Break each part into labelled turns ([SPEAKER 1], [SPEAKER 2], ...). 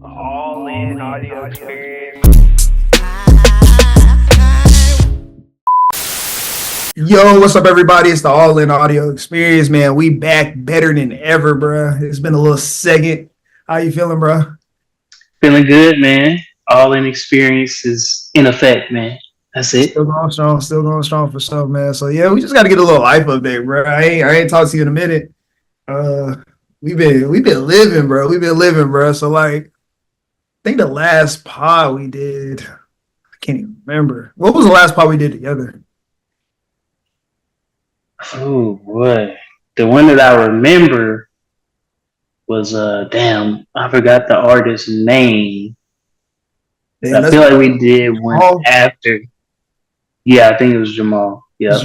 [SPEAKER 1] All in audio experience.
[SPEAKER 2] Yo, what's up, everybody? It's the All In Audio Experience, man. We back better than ever, bruh. It's been a little second. How you feeling, bruh?
[SPEAKER 3] Feeling good, man. All in experience is in effect, man. That's it.
[SPEAKER 2] Still going strong for sure, man. So yeah, we just got to get a little life update, bro. I ain't talked to you in a minute. Uh, we've been living, bro. We've been living, bro. So like, I think the last pod we did, I can't even remember. What was the last pod we did together?
[SPEAKER 3] Oh boy. The one that I remember was damn, I forgot the artist's name.
[SPEAKER 2] Yeah,
[SPEAKER 3] I feel like we did one
[SPEAKER 2] Jamal.
[SPEAKER 3] after. Yeah, I think it was Jamal. Yeah.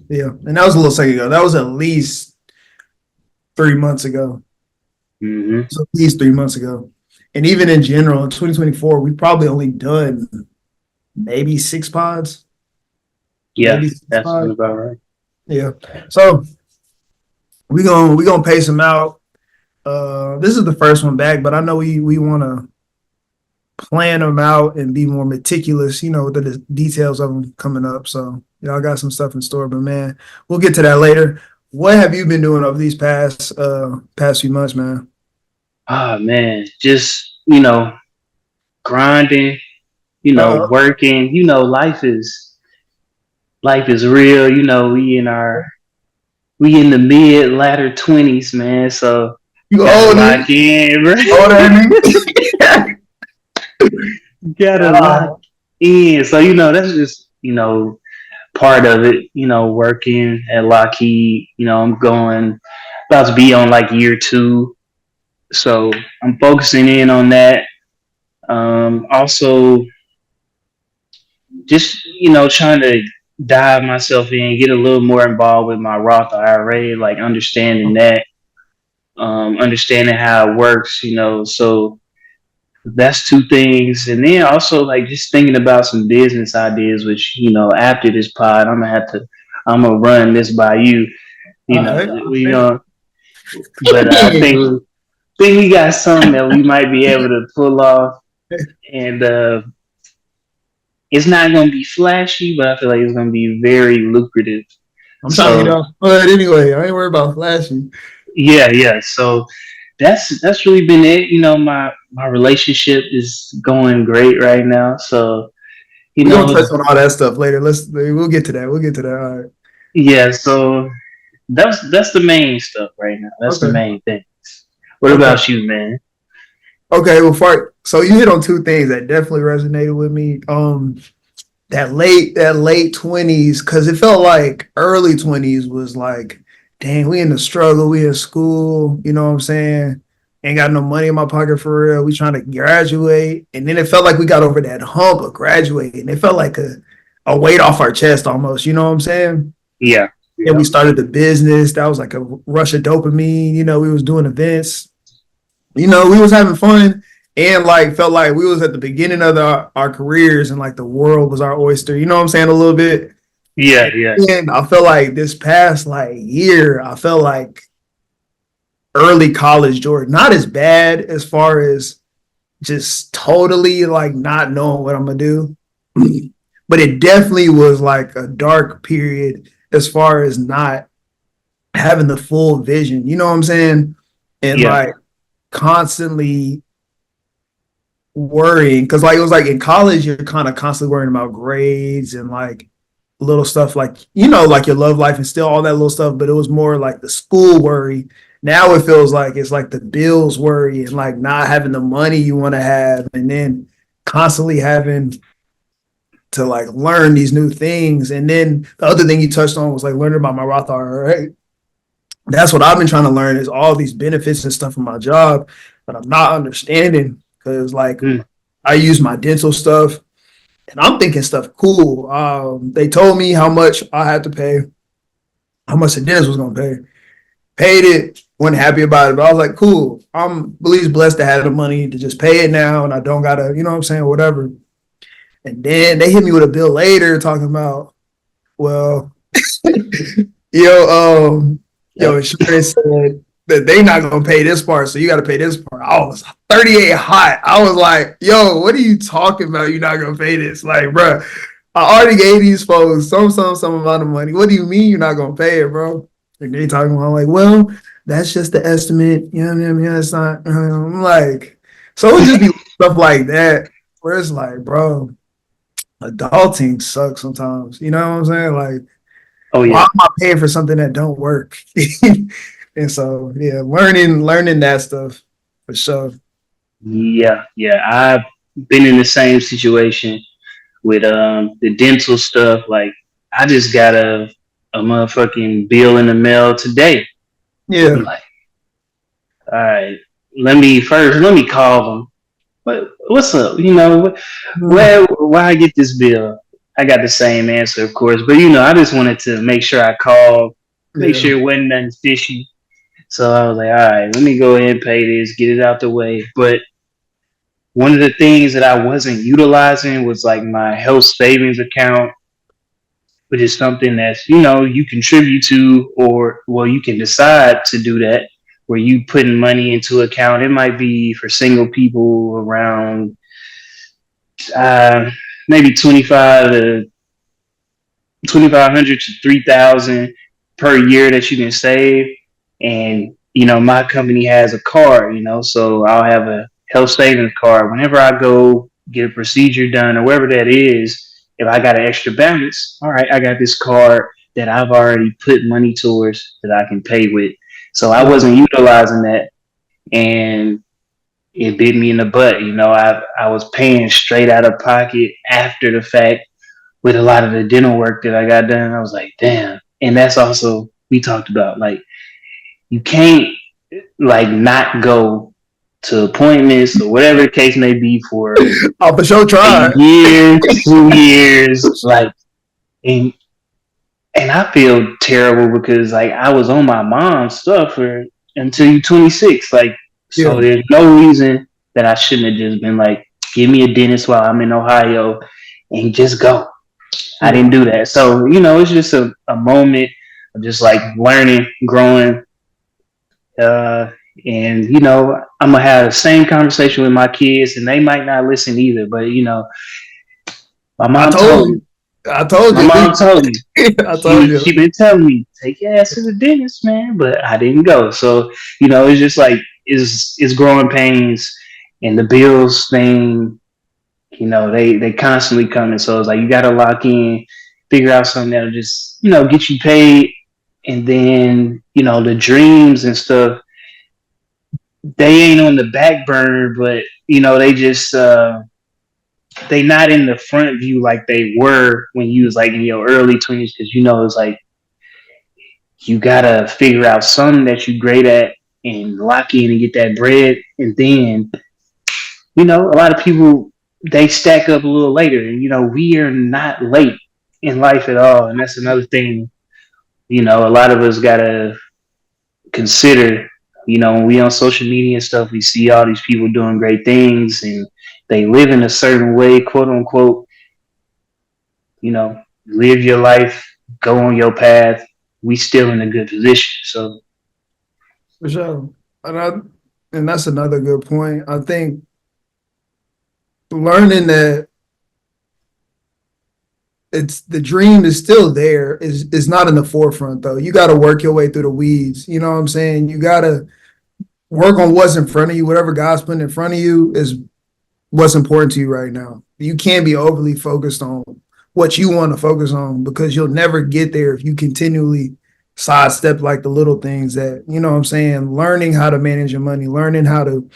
[SPEAKER 2] Yeah, and that was a little second ago. That was at least 3 months ago.
[SPEAKER 3] hmm
[SPEAKER 2] It was at least 3 months ago. And even in general, in 2024, we've probably only done maybe 6 pods.
[SPEAKER 3] Yeah,
[SPEAKER 2] Maybe 6
[SPEAKER 3] that's
[SPEAKER 2] pods.
[SPEAKER 3] about right.
[SPEAKER 2] Yeah. So we gonna pace them out. This is the first one back, but I know we want to plan them out and be more meticulous, with the details of them coming up. So y'all got some stuff in store, but man, we'll get to that later. What have you been doing over these past few months, man?
[SPEAKER 3] Ah man, just grinding,
[SPEAKER 2] Uh,
[SPEAKER 3] working, life is real, we in the mid latter 20s, man. So
[SPEAKER 2] you
[SPEAKER 3] gotta
[SPEAKER 2] old,
[SPEAKER 3] lock in, bro.
[SPEAKER 2] older than me.
[SPEAKER 3] Gotta lock in. So, that's just, part of it, working at Lockheed. I'm going about to be on like year 2. So I'm focusing in on that. Also just, trying to dive myself in, get a little more involved with my Roth IRA, like understanding that, understanding how it works, so that's 2 things. And then also like just thinking about some business ideas, which, after this pod, I'm gonna run this by you,
[SPEAKER 2] All right.
[SPEAKER 3] we but I think we got something that we might be able to pull off. And it's not gonna be flashy, but I feel like it's gonna be very lucrative.
[SPEAKER 2] I'm trying to get off. But anyway, I ain't worried about flashing.
[SPEAKER 3] Yeah. So that's really been it. My relationship is going great right now. So
[SPEAKER 2] We're gonna touch on all that stuff later. We'll get to that. We'll get to that. All right.
[SPEAKER 3] yeah. So that's the main stuff right now. That's the main thing. What about you, man?
[SPEAKER 2] Okay, well, so you hit on 2 things that definitely resonated with me. That late 20s, because it felt like early 20s was like, dang, we in the struggle, we in school, you know what I'm saying? Ain't got no money in my pocket for real. We trying to graduate. And then it felt like we got over that hump of graduating. It felt like a weight off our chest almost, you know what I'm saying?
[SPEAKER 3] Yeah.
[SPEAKER 2] And we started the business. That was like a rush of dopamine. We was doing events. We was having fun and like felt like we was at the beginning of our careers and like the world was our oyster. You know what I'm saying? A little bit.
[SPEAKER 3] Yeah.
[SPEAKER 2] And I felt like this past like year, I felt like early college Jordan, not as bad as far as just totally like not knowing what I'm gonna do. But it definitely was like a dark period as far as not having the full vision. You know what I'm saying? And like constantly worrying because like it was like in college you're kind of constantly worrying about grades and like little stuff like like your love life and still all that little stuff, but it was more like the school worry. Now it feels like it's like the bills worry and like not having the money you want to have and then constantly having to like learn these new things. And then the other thing you touched on was like learning about my Roth IRA. That's what I've been trying to learn is all these benefits and stuff from my job, but I'm not understanding because like I use my dental stuff and I'm thinking stuff cool. They told me how much I had to pay, how much the dentist was going to pay. Paid it, wasn't happy about it, but I was like, cool. I'm at least blessed to have the money to just pay it now and I don't got to, you know what I'm saying, whatever. And then they hit me with a bill later talking about, well, insurance said that they not gonna pay this part, so you got to pay this part. I was 38 hot. I was like, yo, what are you talking about? You're not gonna pay this, like, bro. I already gave these folks some amount of money. What do you mean you're not gonna pay it, bro? And they talking about like, well, that's just the estimate. Yeah, it's not. I'm like, so it just be stuff like that where it's like, bro, adulting sucks sometimes. You know what I'm saying? Like,
[SPEAKER 3] Oh
[SPEAKER 2] why
[SPEAKER 3] yeah,
[SPEAKER 2] am I paying for something that don't work? And so, yeah, learning that stuff for sure.
[SPEAKER 3] yeah. I've been in the same situation with the dental stuff. Like, I just got a motherfucking bill in the mail today. I'm
[SPEAKER 2] Yeah.
[SPEAKER 3] like, all right, let me call them. What's up? Why I get this bill? I got the same answer, of course, but I just wanted to make sure I called, make
[SPEAKER 2] Yeah.
[SPEAKER 3] sure it wasn't nothing fishy. So I was like, all right, let me go ahead and pay this, get it out the way. But one of the things that I wasn't utilizing was like my health savings account, which is something that's, you contribute to, or, well, you can decide to do that, where you putting money into account. It might be for single people around uh, maybe 2,500 to 3,000 per year that you can save. And, my company has a card, so I'll have a health savings card. Whenever I go get a procedure done or whatever that is, if I got an extra balance, all right, I got this card that I've already put money towards that I can pay with. So I wasn't utilizing that, and it bit me in the butt. I was paying straight out of pocket after the fact with a lot of the dental work that I got done. I was like, damn. And that's also, we talked about, like, you can't like not go to appointments or whatever the case may be for
[SPEAKER 2] Oh, for sure,
[SPEAKER 3] a
[SPEAKER 2] try.
[SPEAKER 3] year, 2 years, like, and I feel terrible because like I was on my mom's stuff until you're 26, like, so
[SPEAKER 2] Yeah.
[SPEAKER 3] there's no reason that I shouldn't have just been like, give me a dentist while I'm in Ohio and just go. I didn't do that. So, it's just a moment of just like learning, growing. And, I'm going to have the same conversation with my kids, and they might not listen either. But, my
[SPEAKER 2] I
[SPEAKER 3] mom
[SPEAKER 2] told
[SPEAKER 3] told
[SPEAKER 2] you.
[SPEAKER 3] me.
[SPEAKER 2] I told
[SPEAKER 3] My
[SPEAKER 2] you.
[SPEAKER 3] mom told me.
[SPEAKER 2] I told
[SPEAKER 3] She
[SPEAKER 2] you.
[SPEAKER 3] been telling me, take your ass to the dentist, man. But I didn't go. So, it's just like, it's growing pains, and the bills thing, they constantly coming. So it's like, you got to lock in, figure out something that'll just, get you paid. And then, the dreams and stuff, they ain't on the back burner, but, they just, they not in the front view like they were when you was like in your early 20s. Cause it's like, you gotta figure out something that you're great at and lock in and get that bread. And then, a lot of people, they stack up a little later, and we are not late in life at all. And that's another thing, a lot of us gotta consider. When we on social media and stuff, we see all these people doing great things and they live in a certain way, quote unquote. Live your life, go on your path. We still in a good position. So
[SPEAKER 2] For sure. And that's another good point. I think learning that it's the dream is still there is not in the forefront though. You got to work your way through the weeds. You know what I'm saying? You got to work on what's in front of you. Whatever God's putting in front of you is what's important to you right now. You can't be overly focused on what you want to focus on because you'll never get there if you continually sidestep like the little things that, you know what I'm saying? Learning how to manage your money, learning how to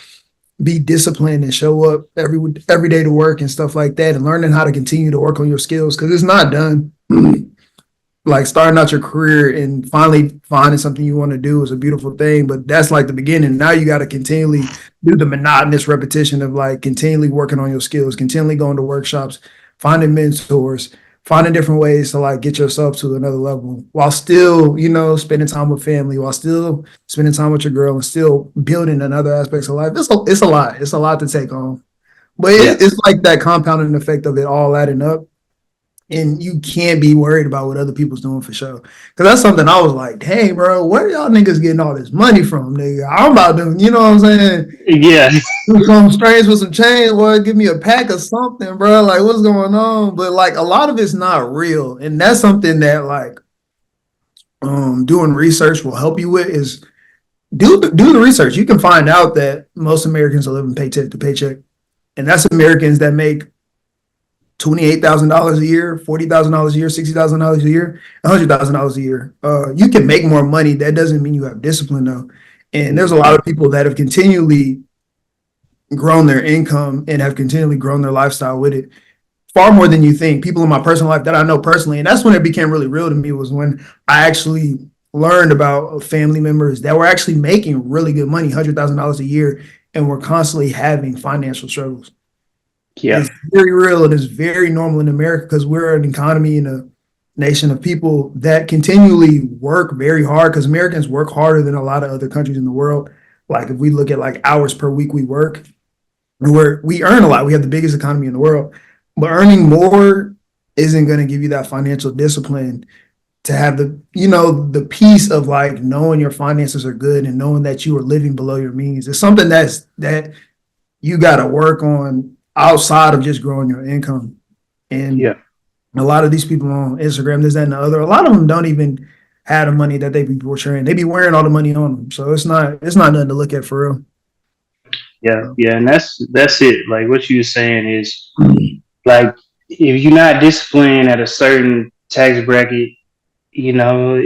[SPEAKER 2] be disciplined and show up every day to work and stuff like that, and learning how to continue to work on your skills because it's not done. Like starting out your career and finally finding something you want to do is a beautiful thing, but that's like the beginning. Now you got to continually do the monotonous repetition of like continually working on your skills, continually going to workshops, finding mentors, finding different ways to like get yourself to another level while still, spending time with family, while still spending time with your girl and still building in other aspects of life. It's a lot. It's a lot to take on. But
[SPEAKER 3] yeah,
[SPEAKER 2] it's like that compounding effect of it all adding up. And you can't be worried about what other people's doing for sure. Cause that's something I was like, dang, bro, where y'all niggas getting all this money from, nigga? I'm about to, you know what I'm saying?
[SPEAKER 3] Yeah.
[SPEAKER 2] Some strange with some change, boy, give me a pack of something, bro. Like, what's going on? But like a lot of it's not real. And that's something that like doing research will help you with is do the research. You can find out that most Americans are living paycheck to paycheck. And that's Americans that make $28,000 a year, $40,000 a year, $60,000 a year, $100,000 a year. You can make more money. That doesn't mean you have discipline though. And there's a lot of people that have continually grown their income and have continually grown their lifestyle with it. Far more than you think. People in my personal life that I know personally, and that's when it became really real to me, was when I actually learned about family members that were actually making really good money, $100,000 a year, and were constantly having financial struggles.
[SPEAKER 3] Yeah.
[SPEAKER 2] It's very real. It is very normal in America because we're an economy and a nation of people that continually work very hard, because Americans work harder than a lot of other countries in the world. Like if we look at like hours per week we work, we earn a lot. We have the biggest economy in the world, but earning more isn't going to give you that financial discipline to have the peace of like knowing your finances are good and knowing that you are living below your means. It's something that you got to work on outside of just growing your income. And
[SPEAKER 3] Yeah.
[SPEAKER 2] a lot of these people on Instagram, this, that, and the other, a lot of them don't even have the money that they be portraying. They be wearing all the money on them. So it's not nothing to look at for real.
[SPEAKER 3] Yeah. Yeah. And that's it. Like what you were saying is like if you're not disciplined at a certain tax bracket, you know,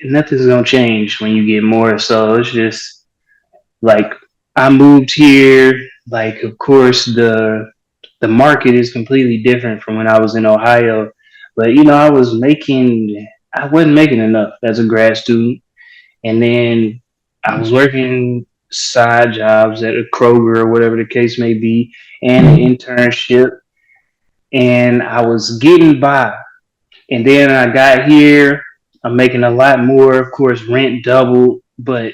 [SPEAKER 3] nothing's gonna change when you get more. So it's just like I moved here. Like of course the market is completely different from when I was in Ohio. But you know, I wasn't making enough as a grad student. And then I was working side jobs at a Kroger or whatever the case may be, and an internship, and I was getting by. And then I got here, I'm making a lot more. Of course, rent doubled, but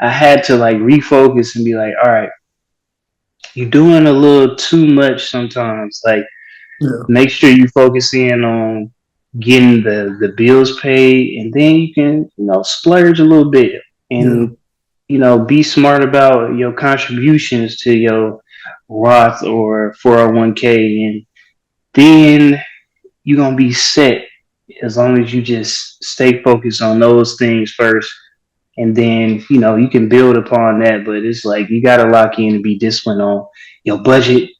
[SPEAKER 3] I had to like refocus and be like, all right, you're doing a little too much sometimes. Like,
[SPEAKER 2] Yeah.
[SPEAKER 3] make sure you focus in on getting the bills paid, and then you can, you know, splurge a little bit
[SPEAKER 2] Yeah.
[SPEAKER 3] and, you know, be smart about your contributions to your Roth or 401k. And then you're going to be set as long as you just stay focused on those things first. And then, you know, you can build upon that. But it's like you got to lock in and be disciplined on your budget,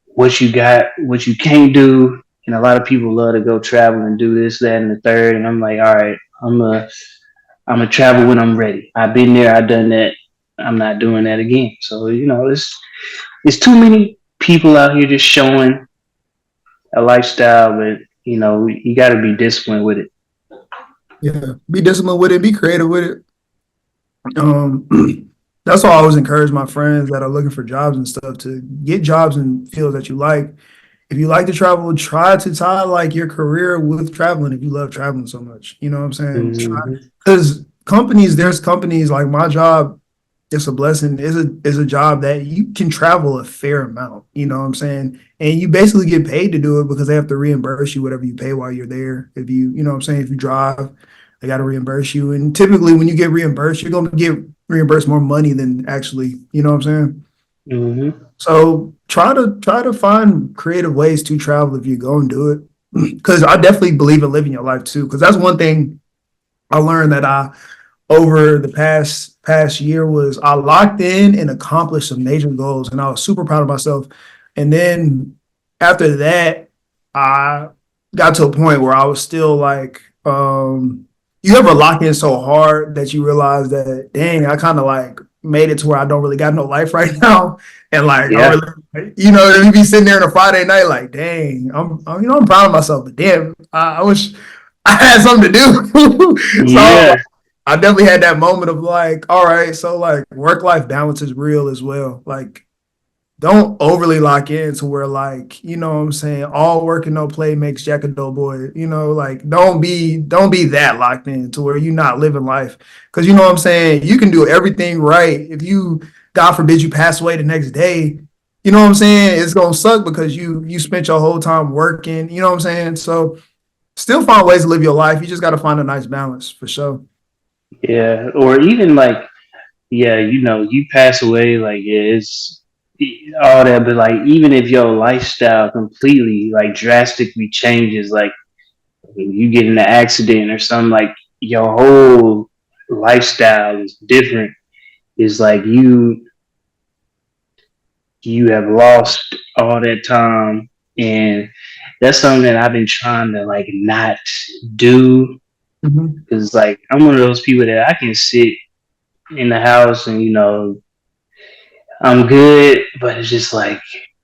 [SPEAKER 3] what you got, what you can't do. And a lot of people love to go travel and do this, that, and the third. And I'm like, all right, I'm gonna travel when I'm ready. I've been there, I've done that. I'm not doing that again. So you know, it's too many people out here just showing a lifestyle, but you know, you got to be disciplined with it.
[SPEAKER 2] Yeah. Be disciplined with it. Be creative with it. Um, that's why I always encourage my friends that are looking for jobs and stuff to get jobs in fields that you like. If you like to travel, try to tie like your career with traveling if you love traveling so much. You know what I'm saying? Try,
[SPEAKER 3] Mm-hmm.
[SPEAKER 2] because there's companies like my job, it's a blessing, is a job that you can travel a fair amount, you know what I'm saying? And you basically get paid to do it because they have to reimburse you whatever you pay while you're there. If you know what I'm saying, if you drive, they got to reimburse you. And typically when you get reimbursed, you're going to get reimbursed more money than actually, you know what I'm saying?
[SPEAKER 3] Mm-hmm.
[SPEAKER 2] So try to find creative ways to travel if you go and do it. Because I definitely believe in living your life too. Because that's one thing I learned that I over the past year was I locked in and accomplished some major goals, and I was super proud of myself. And then after that, I got to a point where I was still like, you ever lock in so hard that you realize that, dang, I kind of like made it to where I don't really got no life right now. And like,
[SPEAKER 3] Yeah.
[SPEAKER 2] you know, you be sitting there on a Friday night, like, dang, I'm proud of myself, but damn, I wish I had something to do. So
[SPEAKER 3] Yeah.
[SPEAKER 2] I definitely had that moment of like, all right, so like work-life balance is real as well. Like, don't overly lock in to where like, you know what I'm saying, all work and no play makes Jack a dull boy. You know, like don't be that locked in to where you're not living life. Cause you know what I'm saying, you can do everything right. If you, God forbid, you pass away the next day, you know what I'm saying? It's gonna suck because you spent your whole time working, you know what I'm saying? So still find ways to live your life. You just gotta find a nice balance for sure.
[SPEAKER 3] Yeah, or even like, yeah, you pass away, like, yeah, it's all that, but like, even if your lifestyle completely, like, drastically changes, like, you get in an accident or something, like, your whole lifestyle is different. It's like you have lost all that time, and that's something that I've been trying to, like, not do,
[SPEAKER 2] Mhm.
[SPEAKER 3] because, like, I'm one of those people that I can sit in the house and I'm good, but it's just like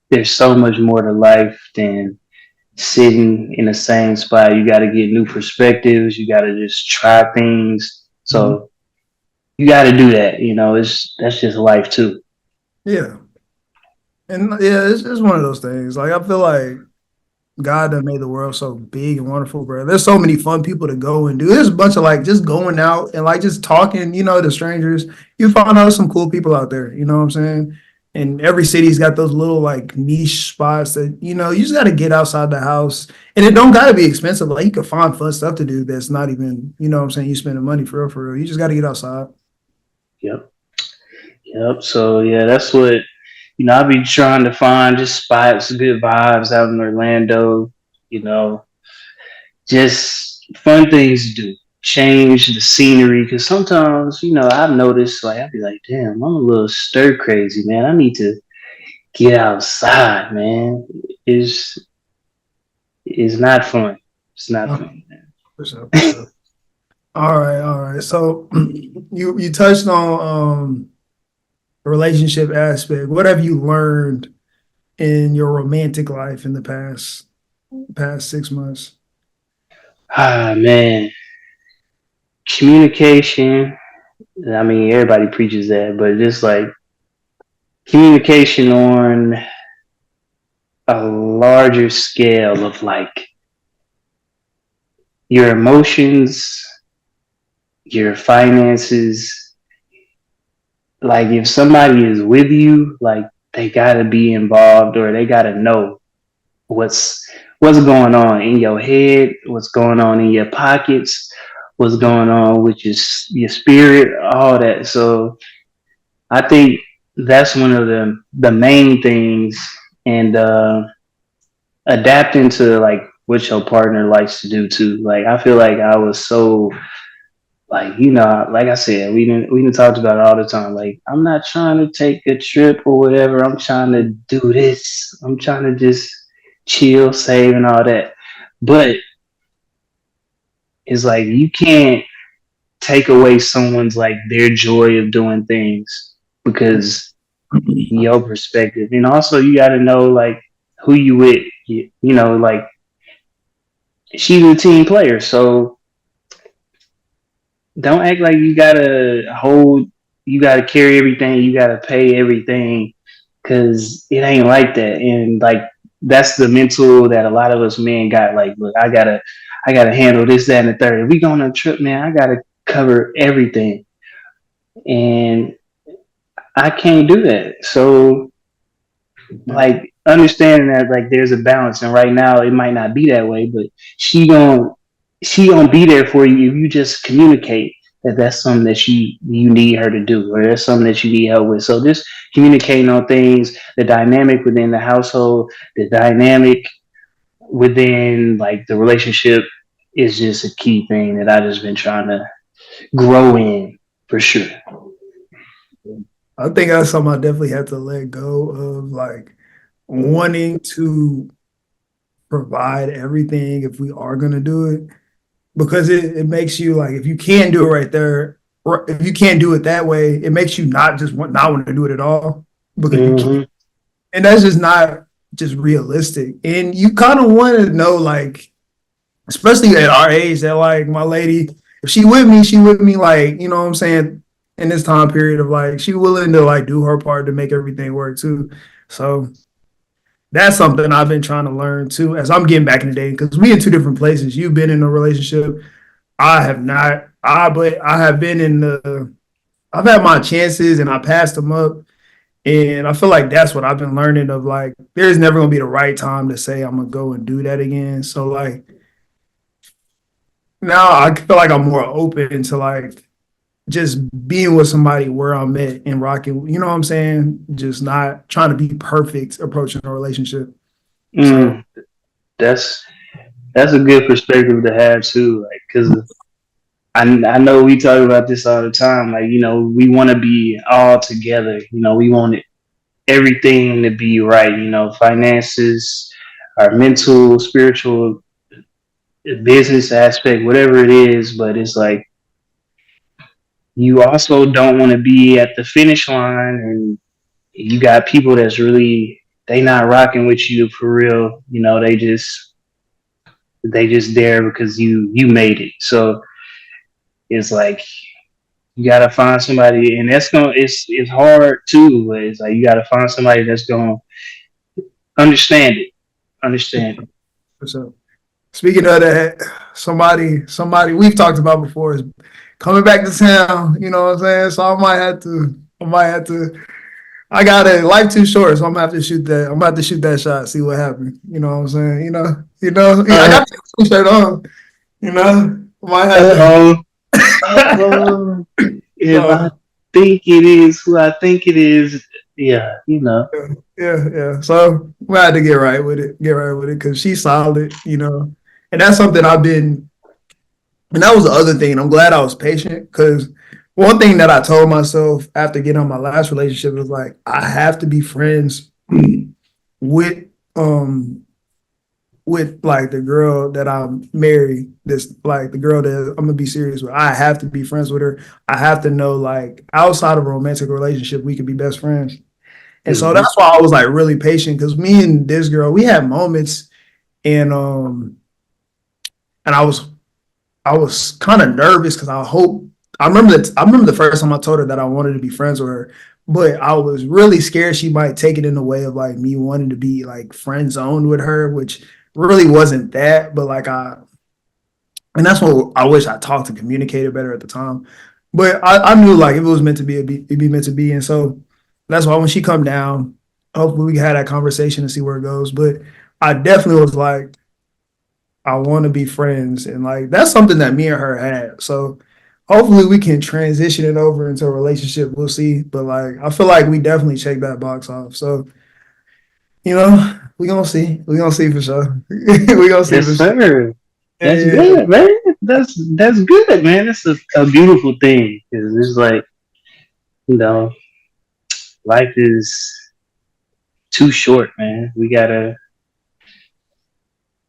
[SPEAKER 3] there's so much more to life than sitting in the same spot. You got to get new perspectives. You got to just try things.
[SPEAKER 2] Mhm.
[SPEAKER 3] So you got to do that. That's just life too.
[SPEAKER 2] Yeah. And yeah, it's one of those things. Like I feel like God that made the world so big and wonderful, bro. There's so many fun people to go and do. There's a bunch of like just going out and like just talking, to strangers. You find out some cool people out there, you know what I'm saying? And every city's got those little like niche spots that, you just gotta get outside the house. And it don't gotta be expensive. Like you can find fun stuff to do that's not even, you know what I'm saying, you spending money for real, for real. You just gotta get outside.
[SPEAKER 3] Yep. Yep. So yeah, that's what I've been trying to find, just spots, good vibes out in Orlando. You know, just fun things to do. Change the scenery, because sometimes I've noticed, like, I'd be like, damn, I'm a little stir crazy, man. I need to get outside, man. It's it's not fun. It's not
[SPEAKER 2] Okay,
[SPEAKER 3] fun, man.
[SPEAKER 2] for sure, for sure. All right, all right. So you touched on relationship aspect. What have you learned in your romantic life in the past 6 months?
[SPEAKER 3] Ah, man, communication. I mean, everybody preaches that, but just like communication on a larger scale of like your emotions, your finances. Like if somebody is with you, like they gotta be involved, or they gotta know what's what's going on in your head, what's going on in your pockets, what's going on with your spirit, all that. So I think that's one of the main things, and adapting to like what your partner likes to do too. Like I feel like I was so, like, like I said, we didn't talked about it all the time. Like I'm not trying to take a trip or whatever. I'm trying to do this. I'm trying to just chill, save, and all that. But it's like you can't take away someone's, like, their joy of doing things because your perspective, and also you got to know like who you with. Like she's a team player, so don't act like you gotta carry everything, you gotta pay everything, because it ain't like that. And like that's the mental that a lot of us men got. Like, look, I gotta handle this, that, and the third. If we go on a trip, man, I gotta cover everything, and I can't do that. So like understanding that like there's a balance, and right now it might not be that way, but she gon' she gonna be there for you if you just communicate that that's something that you need her to do, or that's something that you need help with. So just communicating on things, the dynamic within the household, the dynamic within like the relationship is just a key thing that I just been trying to grow in for sure.
[SPEAKER 2] I think that's something I definitely had to let go of, like wanting to provide everything if we are gonna do it. Because it makes you like if you can't do it right there, or if you can't do it that way, it makes you not want to do it at all because you can't.
[SPEAKER 3] Mm-hmm.
[SPEAKER 2] And that's just not just realistic. And you kind of want to know, like, especially at our age, that like my lady, if she with me, like, you know what I'm saying, in this time period of like she willing to like do her part to make everything work too. So that's something I've been trying to learn too as I'm getting back in the day because we in two different places. You've been in a relationship. I have not. But I have been in the. I've had my chances and I passed them up, And I feel like that's what I've been learning of like, there's never gonna be the right time to say I'm gonna go and do that again. So like now I feel like I'm more open to like just being with somebody where I'm at and rocking, you know what I'm saying? Just not trying to be perfect approaching a relationship. So
[SPEAKER 3] Mm, that's that's a good perspective to have too. Like, cause I know we talk about this all the time. Like, we want to be all together. We want everything to be right. Finances, our mental, spiritual, business aspect, whatever it is. But it's like you also don't want to be at the finish line, and you got people that's really they not rocking with you for real. They just there because you made it. So it's like you gotta find somebody, and it's hard too. But it's like you gotta find somebody that's gonna understand it, understand it.
[SPEAKER 2] so speaking of that, somebody we've talked about before is coming back to town, you know what I'm saying? So I might have to I got it. Life too short, so I'm gonna have to shoot that. I'm gonna have to shoot that shot, see what happens. You know what I'm saying? I
[SPEAKER 3] Uh
[SPEAKER 2] got the shirt on. I might have to.
[SPEAKER 3] oh, oh, if I
[SPEAKER 2] So
[SPEAKER 3] think it is who I think it is, yeah.
[SPEAKER 2] yeah. So we had to get right with it. Get right with it because she's solid. And that's something I've been. And that was the other thing. I'm glad I was patient because one thing that I told myself after getting on my last relationship was like I have to be friends with um with like the girl that I'm married, this like the girl that I'm gonna be serious with. I have to be friends with her. I have to know like outside of a romantic relationship, we could be best friends. And so
[SPEAKER 3] Hmm.
[SPEAKER 2] that's why I was like really patient because me and this girl, we had moments and I was kind of nervous because I remember the first time I told her that I wanted to be friends with her, but I was really scared she might take it in the way of like me wanting to be like friend zoned with her, which really wasn't that, but like and that's what I wish I talked and communicated better at the time. But I knew like if it was meant to be, it'd be meant to be, and so that's why when she come down, hopefully we can have that conversation and see where it goes. But I definitely was like, I want to be friends, and like that's something that me and her had. So hopefully we can transition it over into a relationship. We'll see, but like I feel like we definitely check that box off. So we gonna see. We gonna see for sure. We gonna see
[SPEAKER 3] Yes,
[SPEAKER 2] for sure.
[SPEAKER 3] sir.
[SPEAKER 2] Yeah,
[SPEAKER 3] That's
[SPEAKER 2] yeah,
[SPEAKER 3] good, man. That's good, man. That's a beautiful thing because it's like you know, life is too short, man. We gotta,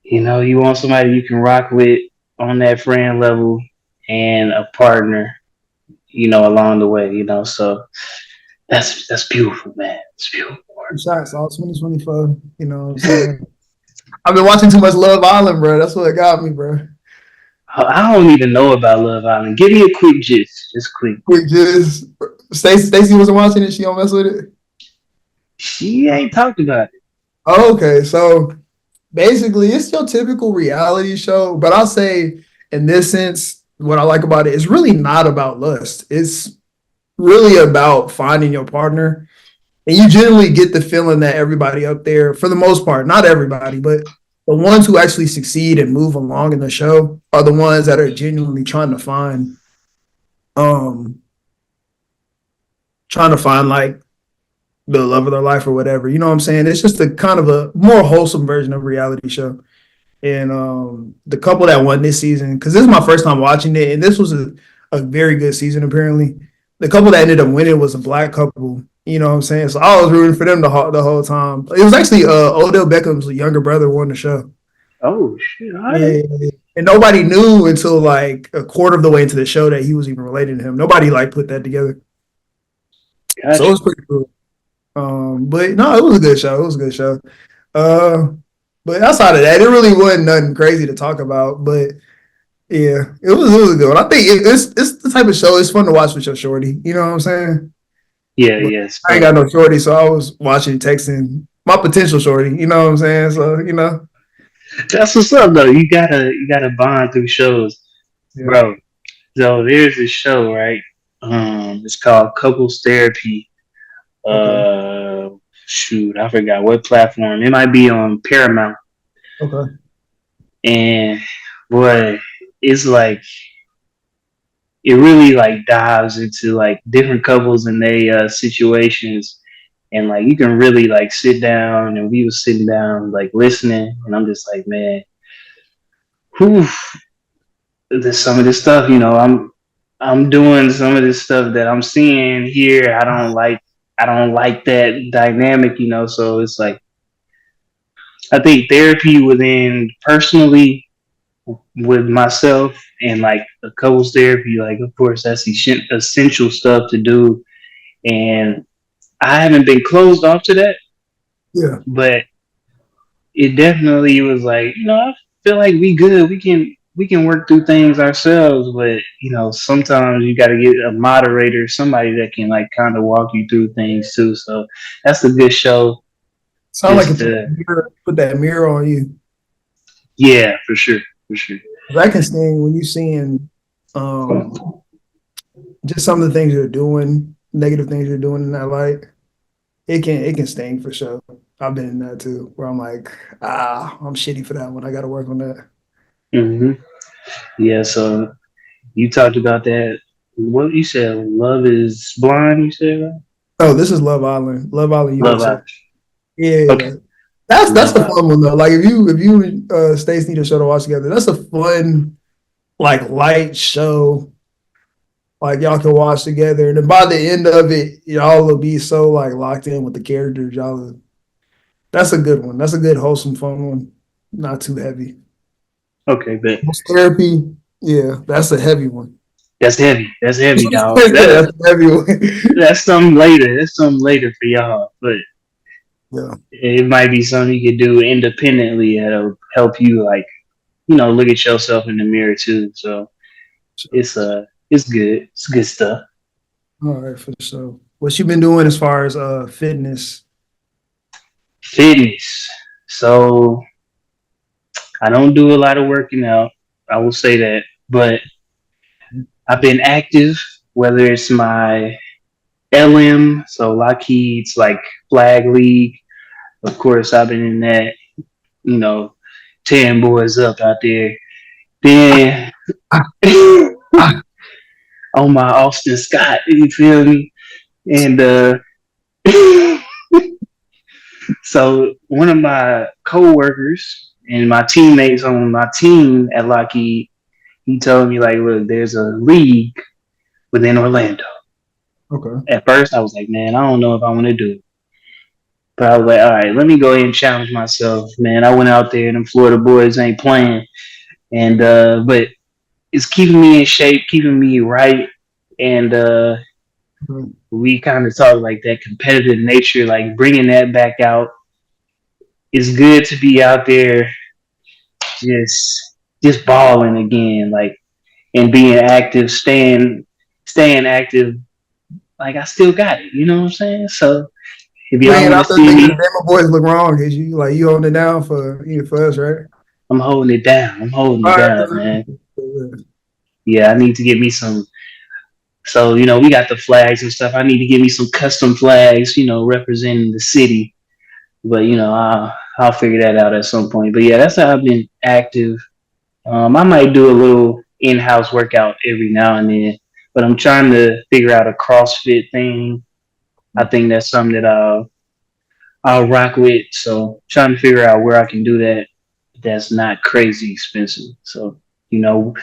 [SPEAKER 3] you want somebody you can rock with on that friend level and a partner, along the way, So that's beautiful, man. It's beautiful.
[SPEAKER 2] shots all 2024. You know what I'm saying? I've been watching too much Love Island, bro. That's what got me, bro.
[SPEAKER 3] I don't even know about Love Island. Give me a quick gist, just quick.
[SPEAKER 2] We just Stacey wasn't watching it. She don't mess with it.
[SPEAKER 3] She ain't talked about it.
[SPEAKER 2] Oh, okay, so basically, it's your typical reality show, but I'll say in this sense, what I like about it is really not about lust. It's really about finding your partner. And you generally get the feeling that everybody up there, for the most part, not everybody, but the ones who actually succeed and move along in the show are the ones that are genuinely um trying to find like the love of their life or whatever. You know what I'm saying? It's just a kind of a more wholesome version of a reality show. And the couple that won this season, because this is my first time watching it, and this was a very good season apparently. The couple that ended up winning was a black couple. You know what I'm saying? So I was rooting for them the whole time. It was actually Odell Beckham's younger brother won the show.
[SPEAKER 3] Oh shit! All right.
[SPEAKER 2] Yeah. And nobody knew until like a quarter of the way into the show that he was even related to him. Nobody like put that together. So it
[SPEAKER 3] Gotcha.
[SPEAKER 2] was pretty cool. But no, it was a good show. It was a good show. Uh, but outside of that, it really wasn't nothing crazy to talk about. But yeah, it was a good one. I think it's the type of show it's fun to watch with your shorty. You know what I'm saying?
[SPEAKER 3] Yeah,
[SPEAKER 2] But
[SPEAKER 3] yes.
[SPEAKER 2] I ain't got no shorty, so I was watching, texting my potential shorty. You know what I'm saying? So
[SPEAKER 3] That's what's up though. You gotta bond through shows,
[SPEAKER 2] yeah.
[SPEAKER 3] bro. So there's this show, right? It's called Couples Therapy
[SPEAKER 2] Okay.
[SPEAKER 3] Shoot, I forgot what platform. It might be on Paramount.
[SPEAKER 2] Okay.
[SPEAKER 3] And boy, it's like it really like dives into like different couples and they situations, and like you can really like sit down, and we was sitting down like listening, and I'm just like, man, whew, there's some of this stuff, I'm doing some of this stuff that I'm seeing here. I don't like that dynamic, so it's like I think therapy within personally with myself and like a couples therapy, like of course that's essential stuff to do. And I haven't been closed off to that,
[SPEAKER 2] Yeah.
[SPEAKER 3] but it definitely was like, I feel like we good. We can work through things ourselves, but sometimes you got to get a moderator, somebody that can like kind of walk you through things too. So that's a good show.
[SPEAKER 2] Sound like
[SPEAKER 3] Just
[SPEAKER 2] it put that mirror on you.
[SPEAKER 3] yeah, for sure, for sure.
[SPEAKER 2] 'Cause I can sing when you seeing um just some of the things you're doing, negative things you're doing in that light. It can sting for sure. I've been in that too, where I'm like, I'm shitty for that one. I got to work on that.
[SPEAKER 3] hmm Yeah. So you talked about that. What you said? Love is blind. You said right?
[SPEAKER 2] Oh, this is Love Island, Love Island
[SPEAKER 3] Love
[SPEAKER 2] USA.
[SPEAKER 3] Island.
[SPEAKER 2] Yeah,
[SPEAKER 3] Okay.
[SPEAKER 2] yeah. That's
[SPEAKER 3] Love
[SPEAKER 2] a
[SPEAKER 3] Island.
[SPEAKER 2] fun one though. Like if you Stace need a show to watch together, that's a fun like light show. Like y'all can watch together, and then by the end of it, y'all will be so like locked in with the characters. That's a good one. That's a good wholesome fun one. Not too heavy.
[SPEAKER 3] Okay, but
[SPEAKER 2] Therapy, yeah, that's a heavy one.
[SPEAKER 3] that's heavy. That's heavy, dog.
[SPEAKER 2] That's a heavy one.
[SPEAKER 3] That's something later. That's something later for y'all. But
[SPEAKER 2] Yeah.
[SPEAKER 3] it might be something you could do independently that'll help you, like, look at yourself in the mirror too. So it's good. It's good stuff.
[SPEAKER 2] All right, for sure. What you been doing as far as fitness?
[SPEAKER 3] Fitness. So I don't do a lot of working out. I will say that, but I've been active. Whether it's my LM, so Lockheed's like flag league. Of course, I've been in that. You know, tearing boys up out there. Then on my Austin Scott, you feel me? And so one of my co-workers and my teammates on my team at Lockheed, he told me like, look, there's a league within Orlando.
[SPEAKER 2] Okay.
[SPEAKER 3] At first, I was like, man, I don't know if I want to do it. But I was like, all right, let me go ahead and challenge myself, man. I went out there and them Florida boys ain't playing. And but it's keeping me in shape, keeping me right. And we kind of talk like that competitive nature, like bringing that back out. It's good to be out there just just balling again, like, and being active, staying active. Like I still got it, you know what I'm saying? So if
[SPEAKER 2] You
[SPEAKER 3] y'all
[SPEAKER 2] ain't
[SPEAKER 3] want to
[SPEAKER 2] out there
[SPEAKER 3] see
[SPEAKER 2] thinking the
[SPEAKER 3] me,
[SPEAKER 2] Bama boys look wrong. Is you like you holding it down for us, right?
[SPEAKER 3] I'm holding it down. I'm holding
[SPEAKER 2] All
[SPEAKER 3] it
[SPEAKER 2] right.
[SPEAKER 3] down, man. Yeah, I need to get me some. So, we got the flags and stuff. I need to get me some custom flags, representing the city. But, I'll figure that out at some point. But yeah, that's how I've been active. I might do a little in-house workout every now and then, but I'm trying to figure out a CrossFit thing. I think that's something that I'll rock with. So trying to figure out where I can do that. That's not crazy expensive. So, you know,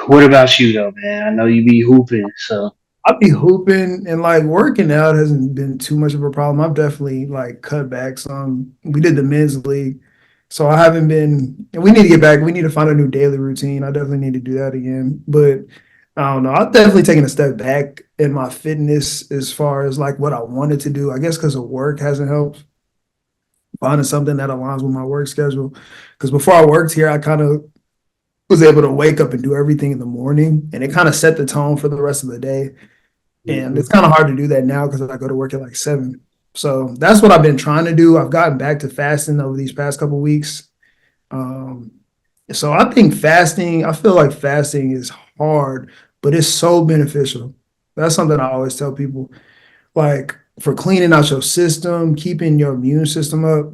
[SPEAKER 3] what about you though, man? I know you be hooping, so
[SPEAKER 2] I'll be hooping and like working out hasn't been too much of a problem. I've definitely like cut back some. We did the men's league, so I haven't been. And we need to get back. We need to find a new daily routine. I definitely need to do that again. But I don't know. I've definitely taken a step back in my fitness as far as like what I wanted to do. I guess because of work hasn't helped finding something that aligns with my work schedule. Because before I worked here, I kind of was able to wake up and do everything in the morning, and it kind of set the tone for the rest of the day. And
[SPEAKER 3] mhm.
[SPEAKER 2] it's kind of hard to do that now because I go to work at like 7. So that's what I've been trying to do. I've gotten back to fasting over these past couple weeks. Um, so I think fasting, I feel like fasting is hard, but it's so beneficial. That's something I always tell people. Like for cleaning out your system, keeping your immune system up.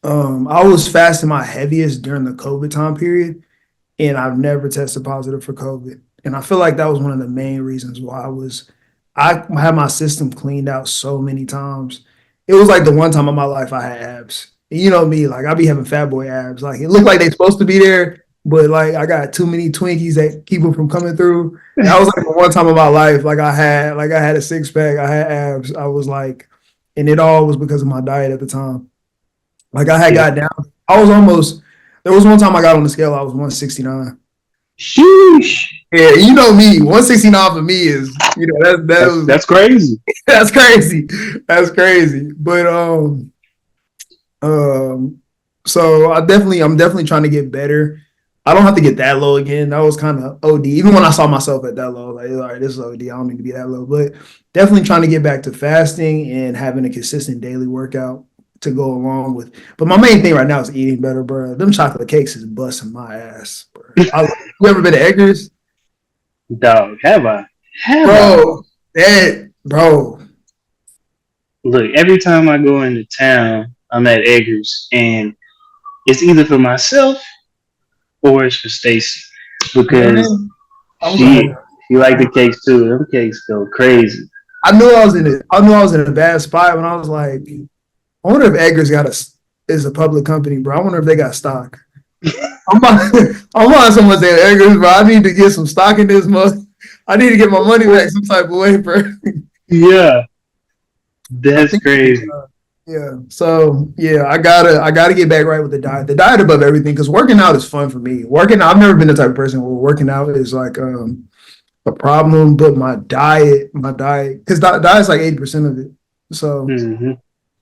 [SPEAKER 2] I was fasting my heaviest during the COVID time period, and I've never tested positive for COVID. And I feel like that was one of the main reasons why I had my system cleaned out so many times. It was like the one time in my life I had abs. And you know me, like I be having fat boy abs. Like it looked like they supposed to be there, but like I got too many Twinkies that keep them from coming through. That was like the one time in my life, like I had a six pack, I had abs. I was like, and it all was because of my diet at the time. Like I had
[SPEAKER 3] Yeah.
[SPEAKER 2] got down. I was almost. There was one time I got on the scale. I was 169.
[SPEAKER 3] Sheesh.
[SPEAKER 2] Yeah, you know me. 169 for me is,
[SPEAKER 3] That's crazy.
[SPEAKER 2] that's crazy. That's crazy. But um, so I'm definitely trying to get better. I don't have to get that low again. That was kind of OD. Even when I saw myself at that low, like, all right, this is OD. I don't need to be that low. But definitely trying to get back to fasting and having a consistent daily workout to go along with. But my main thing right now is eating better, bro. Them chocolate cakes is busting my ass, bro. You ever been to Edgar's?
[SPEAKER 3] Dog, have I? Have I?
[SPEAKER 2] Bro.
[SPEAKER 3] Look, every time I go into town, I'm at Eggers, and it's either for myself or it's for Stacy because
[SPEAKER 2] Man,
[SPEAKER 3] she she like the cakes too. Them cakes go crazy.
[SPEAKER 2] I knew I was in a bad spot when I was like, I wonder if Eggers is a public company, bro. I wonder if they got stock. I'm buying so much at Eggers, bro. I need to get some stock in this month. I need to get my money back some type of way, bro.
[SPEAKER 3] Yeah, that's crazy.
[SPEAKER 2] Yeah. So yeah, I gotta get back right with the diet. The diet above everything, because working out is fun for me. Working out, I've never been the type of person where working out is like a problem, but my diet, because diet's like 80% of it. So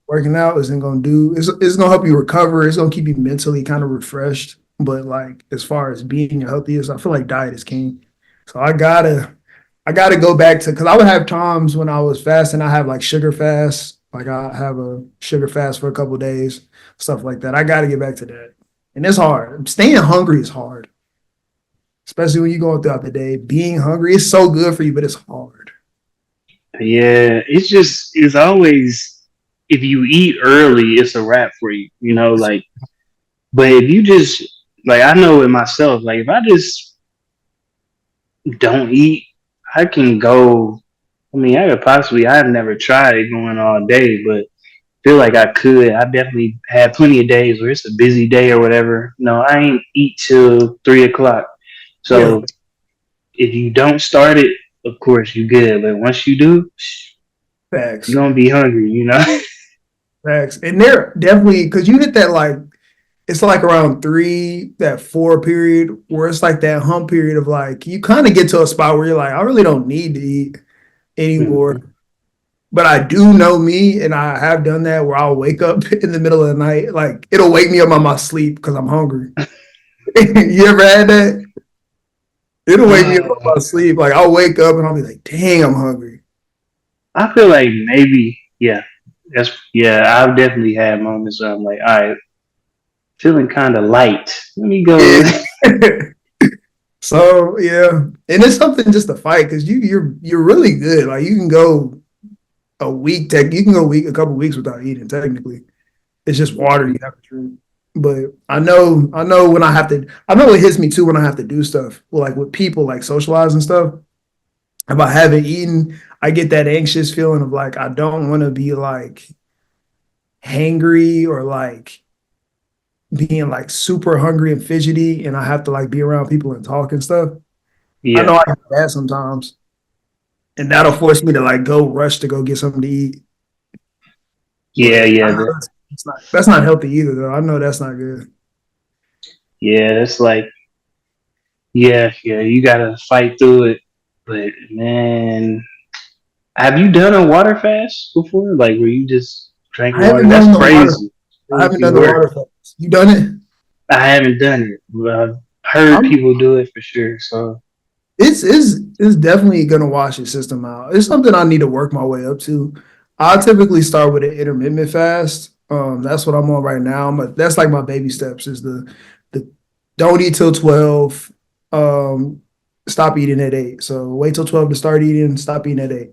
[SPEAKER 2] working out isn't gonna it's gonna help you recover. It's gonna keep you mentally kind of refreshed. But like as far as being your healthiest, I feel like diet is king. So I gotta go back to, because I would have times when I was fasting, I have like sugar fast. Like I have a sugar fast for a couple of days, stuff like that. I gotta get back to that. And it's hard. Staying hungry is hard. Especially when you're going throughout the day. Being hungry is so good for you, but it's hard.
[SPEAKER 3] Yeah, it's always if you eat early, it's a wrap for you. You know, like. But if you just like, I know it myself. Like if I just don't eat, I can go. I mean, I've never tried it going all day, but feel like I could. I definitely had plenty of days where it's a busy day or whatever. No, I ain't eat till 3 o'clock. So if you don't start it, of course you good. But once you do,
[SPEAKER 2] Facts.
[SPEAKER 3] you're gonna be hungry, you know?
[SPEAKER 2] Facts. And they're definitely, because you hit that like, it's like around 3, that 4 period, where it's like that hump period of like, you kind of get to a spot where you're like, I really don't need to eat anymore. But I do know me, and I have done that where I'll wake up in the middle of the night. Like it'll wake me up on my sleep because I'm hungry. You ever had that? It'll wake me up on my sleep. Like I'll wake up and I'll be like, dang, I'm hungry.
[SPEAKER 3] I feel like maybe, I've definitely had moments where I'm like, all right, feeling kind of light. Let me go.
[SPEAKER 2] So yeah, and it's something just to fight, because you're really good. Like you can go a week, a couple weeks without eating. Technically, it's just water you have to drink. But I know when I know it hits me too when I have to do stuff, like with people, like socialize and stuff. If I haven't eaten, I get that anxious feeling of like I don't want to be like hangry or like being like super hungry and fidgety, and I have to like be around people and talk and stuff.
[SPEAKER 3] Yeah.
[SPEAKER 2] I know I have that sometimes, and that'll force me to like go rush to go get something to eat.
[SPEAKER 3] Yeah.
[SPEAKER 2] That's not healthy either, though. I know that's not good.
[SPEAKER 3] Yeah, it's like, you gotta fight through it. But man, have you done a water fast before? Like where you just drank water? That's crazy.
[SPEAKER 2] I haven't done the water fast. You done it?
[SPEAKER 3] I haven't done it, but I've heard people do it for sure. So
[SPEAKER 2] it's definitely gonna wash your system out. It's something I need to work my way up to. I typically start with an intermittent fast. That's what I'm on right now. That's like my baby steps. Is the don't eat till 12. Stop eating at 8. So wait till 12 to start eating. Stop eating at 8.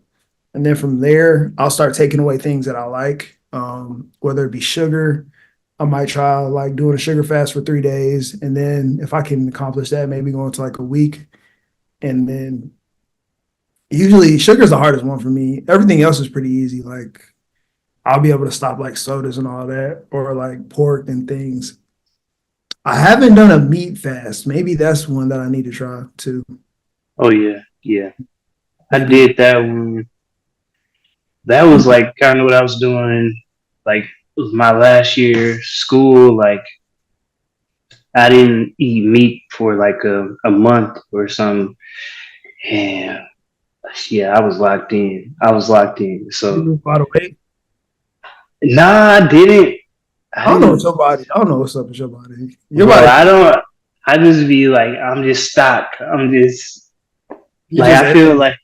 [SPEAKER 2] And then from there, I'll start taking away things that I like, whether it be sugar. I might try like doing a sugar fast for 3 days. And then if I can accomplish that, maybe going to like a week. And then usually sugar's the hardest one for me. Everything else is pretty easy. Like I'll be able to stop like sodas and all that, or like pork and things. I haven't done a meat fast. Maybe that's one that I need to try too.
[SPEAKER 3] Oh yeah, yeah. I
[SPEAKER 2] Maybe.
[SPEAKER 3] did that one. That was like kind of what I was doing. Like it was my last year school. Like I didn't eat meat for like a month or something. And yeah, I was locked in. I was locked in. So
[SPEAKER 2] By the way,
[SPEAKER 3] nah, I didn't. I
[SPEAKER 2] I don't know what's
[SPEAKER 3] didn't,
[SPEAKER 2] your body. I don't know what's up with your body. Your
[SPEAKER 3] bro.
[SPEAKER 2] body,
[SPEAKER 3] I don't. I just be like, I'm just stock. I'm just
[SPEAKER 2] you
[SPEAKER 3] like,
[SPEAKER 2] just
[SPEAKER 3] I feel like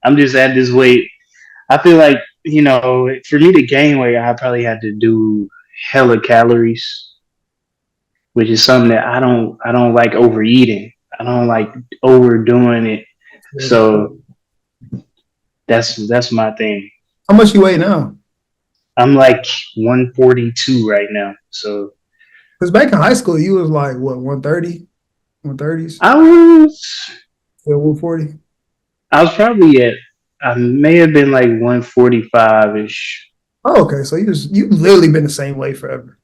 [SPEAKER 3] I'm just at this weight. I feel like, for me to gain weight, I probably had to do hella calories, which is something that I don't like overeating. I don't like overdoing it. So that's my thing.
[SPEAKER 2] how much you weigh now?
[SPEAKER 3] I'm like 142 right now. So
[SPEAKER 2] Because back in high school, you was like what 130, 130s,
[SPEAKER 3] I was
[SPEAKER 2] 140.
[SPEAKER 3] I was probably at I may have been like 145 ish.
[SPEAKER 2] Oh, okay. So you literally been the same way forever.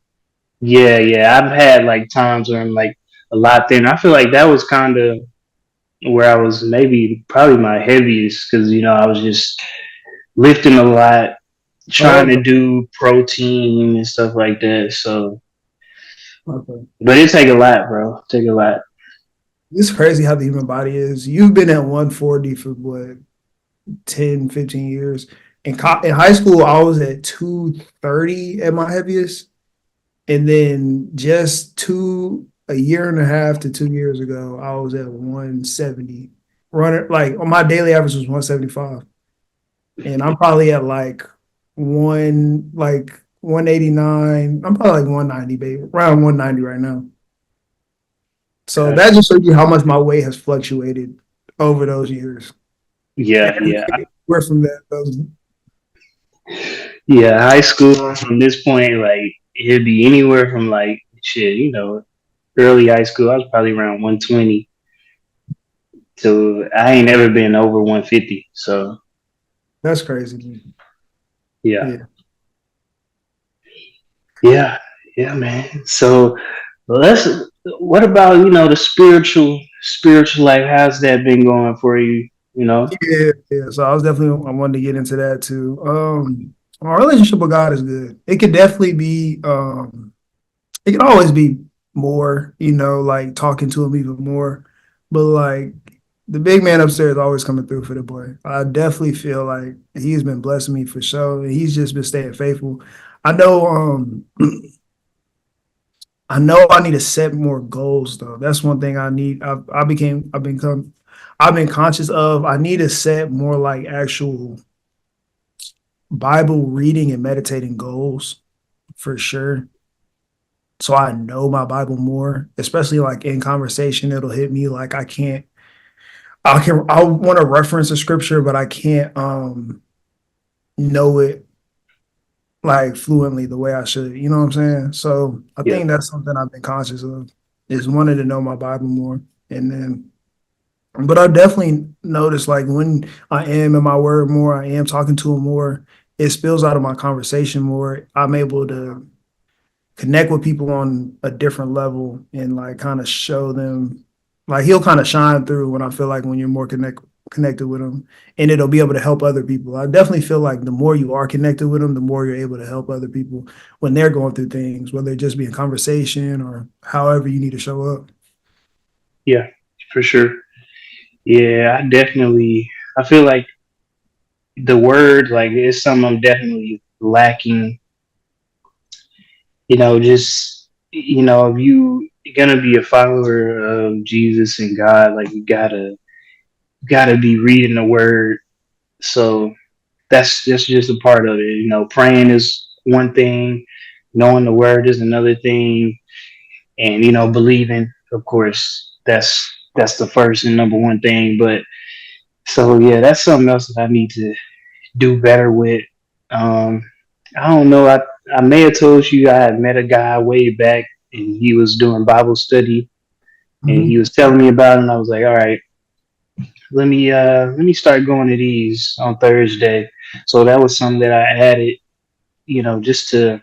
[SPEAKER 3] Yeah, yeah. I've had like times where I'm like a lot thinner. I feel like that was kind of where I was maybe probably my heaviest because I was just lifting a lot,
[SPEAKER 2] Oh,
[SPEAKER 3] trying to do protein and stuff like that. So,
[SPEAKER 2] okay.
[SPEAKER 3] but it take a lot, bro. Take a lot.
[SPEAKER 2] It's crazy how the human body is. You've been at 140 for what 10, 15 years. In high school, I was at 230 at my heaviest. And then just a year and a half to 2 years ago, I was at 170. Running like on my daily average was 175. And I'm probably at like 189. I'm probably like 190, baby. Around 190 right now. So that
[SPEAKER 3] Gotcha.
[SPEAKER 2] just shows you how much my weight has fluctuated over those years.
[SPEAKER 3] Yeah,
[SPEAKER 2] And
[SPEAKER 3] yeah,
[SPEAKER 2] where from that those
[SPEAKER 3] yeah. High school from this point, like it'd be anywhere from like shit, early high school. I was probably around 120. So I ain't never been over 150. So
[SPEAKER 2] that's crazy.
[SPEAKER 3] yeah.
[SPEAKER 2] Yeah.
[SPEAKER 3] Yeah, yeah, man. So let's. What about the spiritual life? How's that been going for you? You know.
[SPEAKER 2] Yeah. So I wanted to get into that too. My relationship with God is good. It could definitely be it can always be more, like talking to him even more. But like the big man upstairs always coming through for the boy. I definitely feel like he's been blessing me for sure. And he's just been staying faithful. I know I know I need to set more goals though. That's one thing I need. I've been conscious of. I need to set more like actual Bible reading and meditating goals for sure. So I know my Bible more, especially like in conversation, it'll hit me like I want to reference a scripture, but I can't know it like fluently the way I should. You know what I'm saying? So I
[SPEAKER 3] Yeah.
[SPEAKER 2] think that's something I've been conscious of is wanting to know my Bible more. And then but I definitely notice like when I am in my word more, I am talking to him more, it spills out of my conversation more. I'm able to connect with people on a different level and like kind of show them like he'll kind of shine through when I feel like when you're more connected with him and it'll be able to help other people. I definitely feel like the more you are connected with them, the more you're able to help other people when they're going through things, whether it just be in conversation or however you need to show up.
[SPEAKER 3] Yeah, for sure. Yeah, I definitely. I feel like the word like is something I'm definitely lacking. Just if you're gonna be a follower of Jesus and God, like you gotta be reading the word. So that's just a part of it. Praying is one thing, knowing the word is another thing, and believing, of course, that's the first and number one thing. But so yeah, that's something else that I need to do better with. I don't know. I may have told you I had met a guy way back, and he was doing Bible study, and he
[SPEAKER 2] Mhm.
[SPEAKER 3] was telling me about it, and I was like, all right, let me start going to these on Thursday. So that was something that I added, just to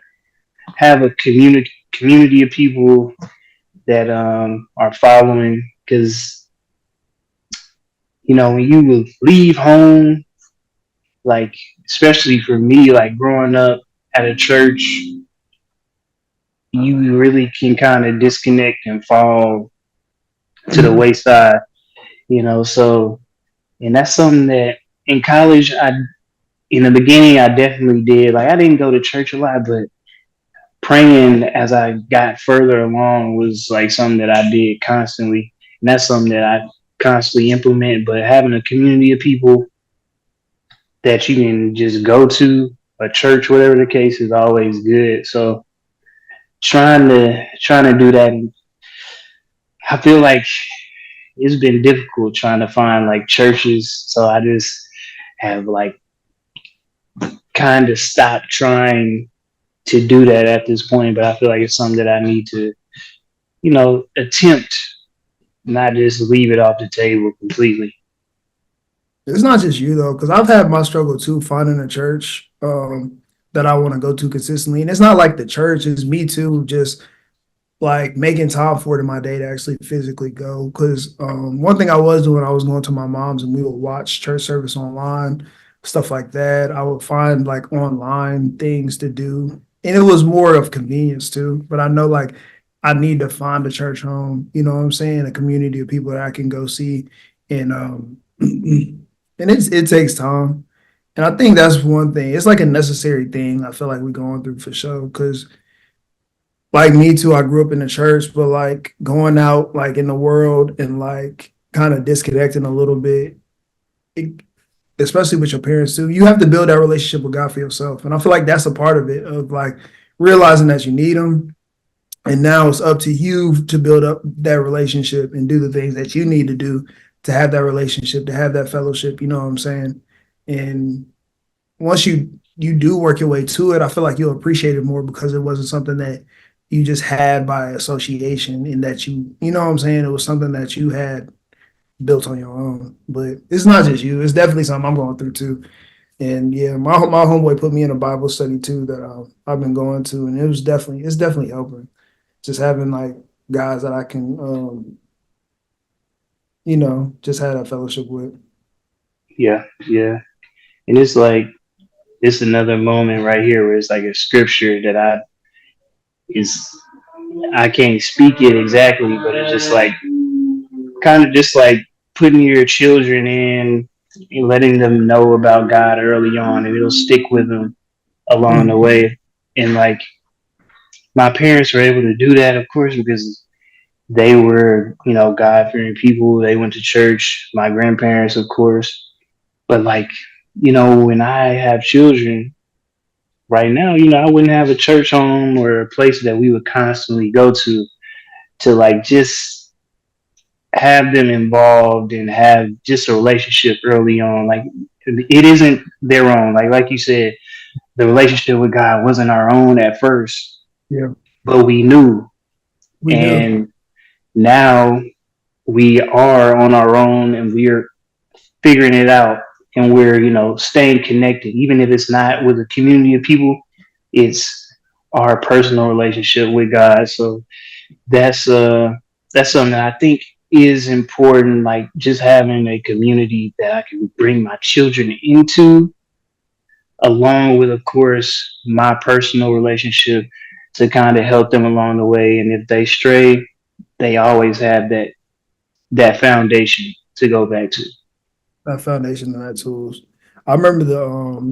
[SPEAKER 3] have a community of people that are following, because when you would leave home, like, especially for me, like growing up at a church, you really can kind of disconnect and fall to the
[SPEAKER 2] Mhm.
[SPEAKER 3] wayside, so, and that's something that in college, in the beginning, I definitely did. Like, I didn't go to church a lot, but praying as I got further along was like something that I did constantly. And that's something that I constantly implement. But having a community of people that you can just go to, a church, whatever the case, is always good. So trying to do that. I feel like it's been difficult trying to find like churches. So I just have like kind of stopped trying to do that at this point. But I feel like it's something that I need to, attempt, not just leave it off the table completely.
[SPEAKER 2] It's not just you though, because I've had my struggle too finding a church that I want to go to consistently, and it's not like the church is me too. Just like making time for it in my day to actually physically go. Because one thing I was doing, I was going to my mom's and we would watch church service online, stuff like that. I would find like online things to do, and it was more of convenience too. But I know like I need to find a church home. You know what I'm saying? A community of people that I can go see, and and it takes time. And I think that's one thing. It's like a necessary thing. I feel like we're going through for sure because like me too, I grew up in the church, but like going out like in the world and like kind of disconnecting a little bit, it, especially with your parents too, you have to build that relationship with God for yourself. And I feel like that's a part of it, of like realizing that you need them. And now it's up to you to build up that relationship and do the things that you need to do to have that relationship, to have that fellowship. You know what I'm saying? And once you do work your way to it, I feel like you'll appreciate it more because it wasn't something that you just had by association and that you know what I'm saying? It was something that you had built on your own. But it's not just you. It's definitely something I'm going through too. And yeah, my homeboy put me in a Bible study too that I've been going to, and it's definitely helping. Just having like guys that I can just have that fellowship with.
[SPEAKER 3] Yeah, yeah. And it's like, it's another moment right here where it's like a scripture that is, I can't speak it exactly, but it's just like, kind of just like putting your children in and letting them know about God early on, and it'll stick with them along the
[SPEAKER 2] Mhm.
[SPEAKER 3] way. And like, my parents were able to do that, of course, because they were, God fearing people. They went to church. My grandparents, of course. But like, when I have children right now, I wouldn't have a church home or a place that we would constantly go to like just have them involved and have just a relationship early on. Like, it isn't their own. Like you said, the relationship with God wasn't our own at first,
[SPEAKER 2] Yeah,
[SPEAKER 3] but we knew.
[SPEAKER 2] we do.
[SPEAKER 3] And now we are on our own, and we're figuring it out, and we're, staying connected, even if it's not with a community of people. It's our personal relationship with God. So that's uh that's something that I think is important, like just having a community that I can bring my children into, along with, of course, my personal relationship, to kind of help them along the way. And if they stray, they always have that foundation to go back to.
[SPEAKER 2] That foundation and that tools. I remember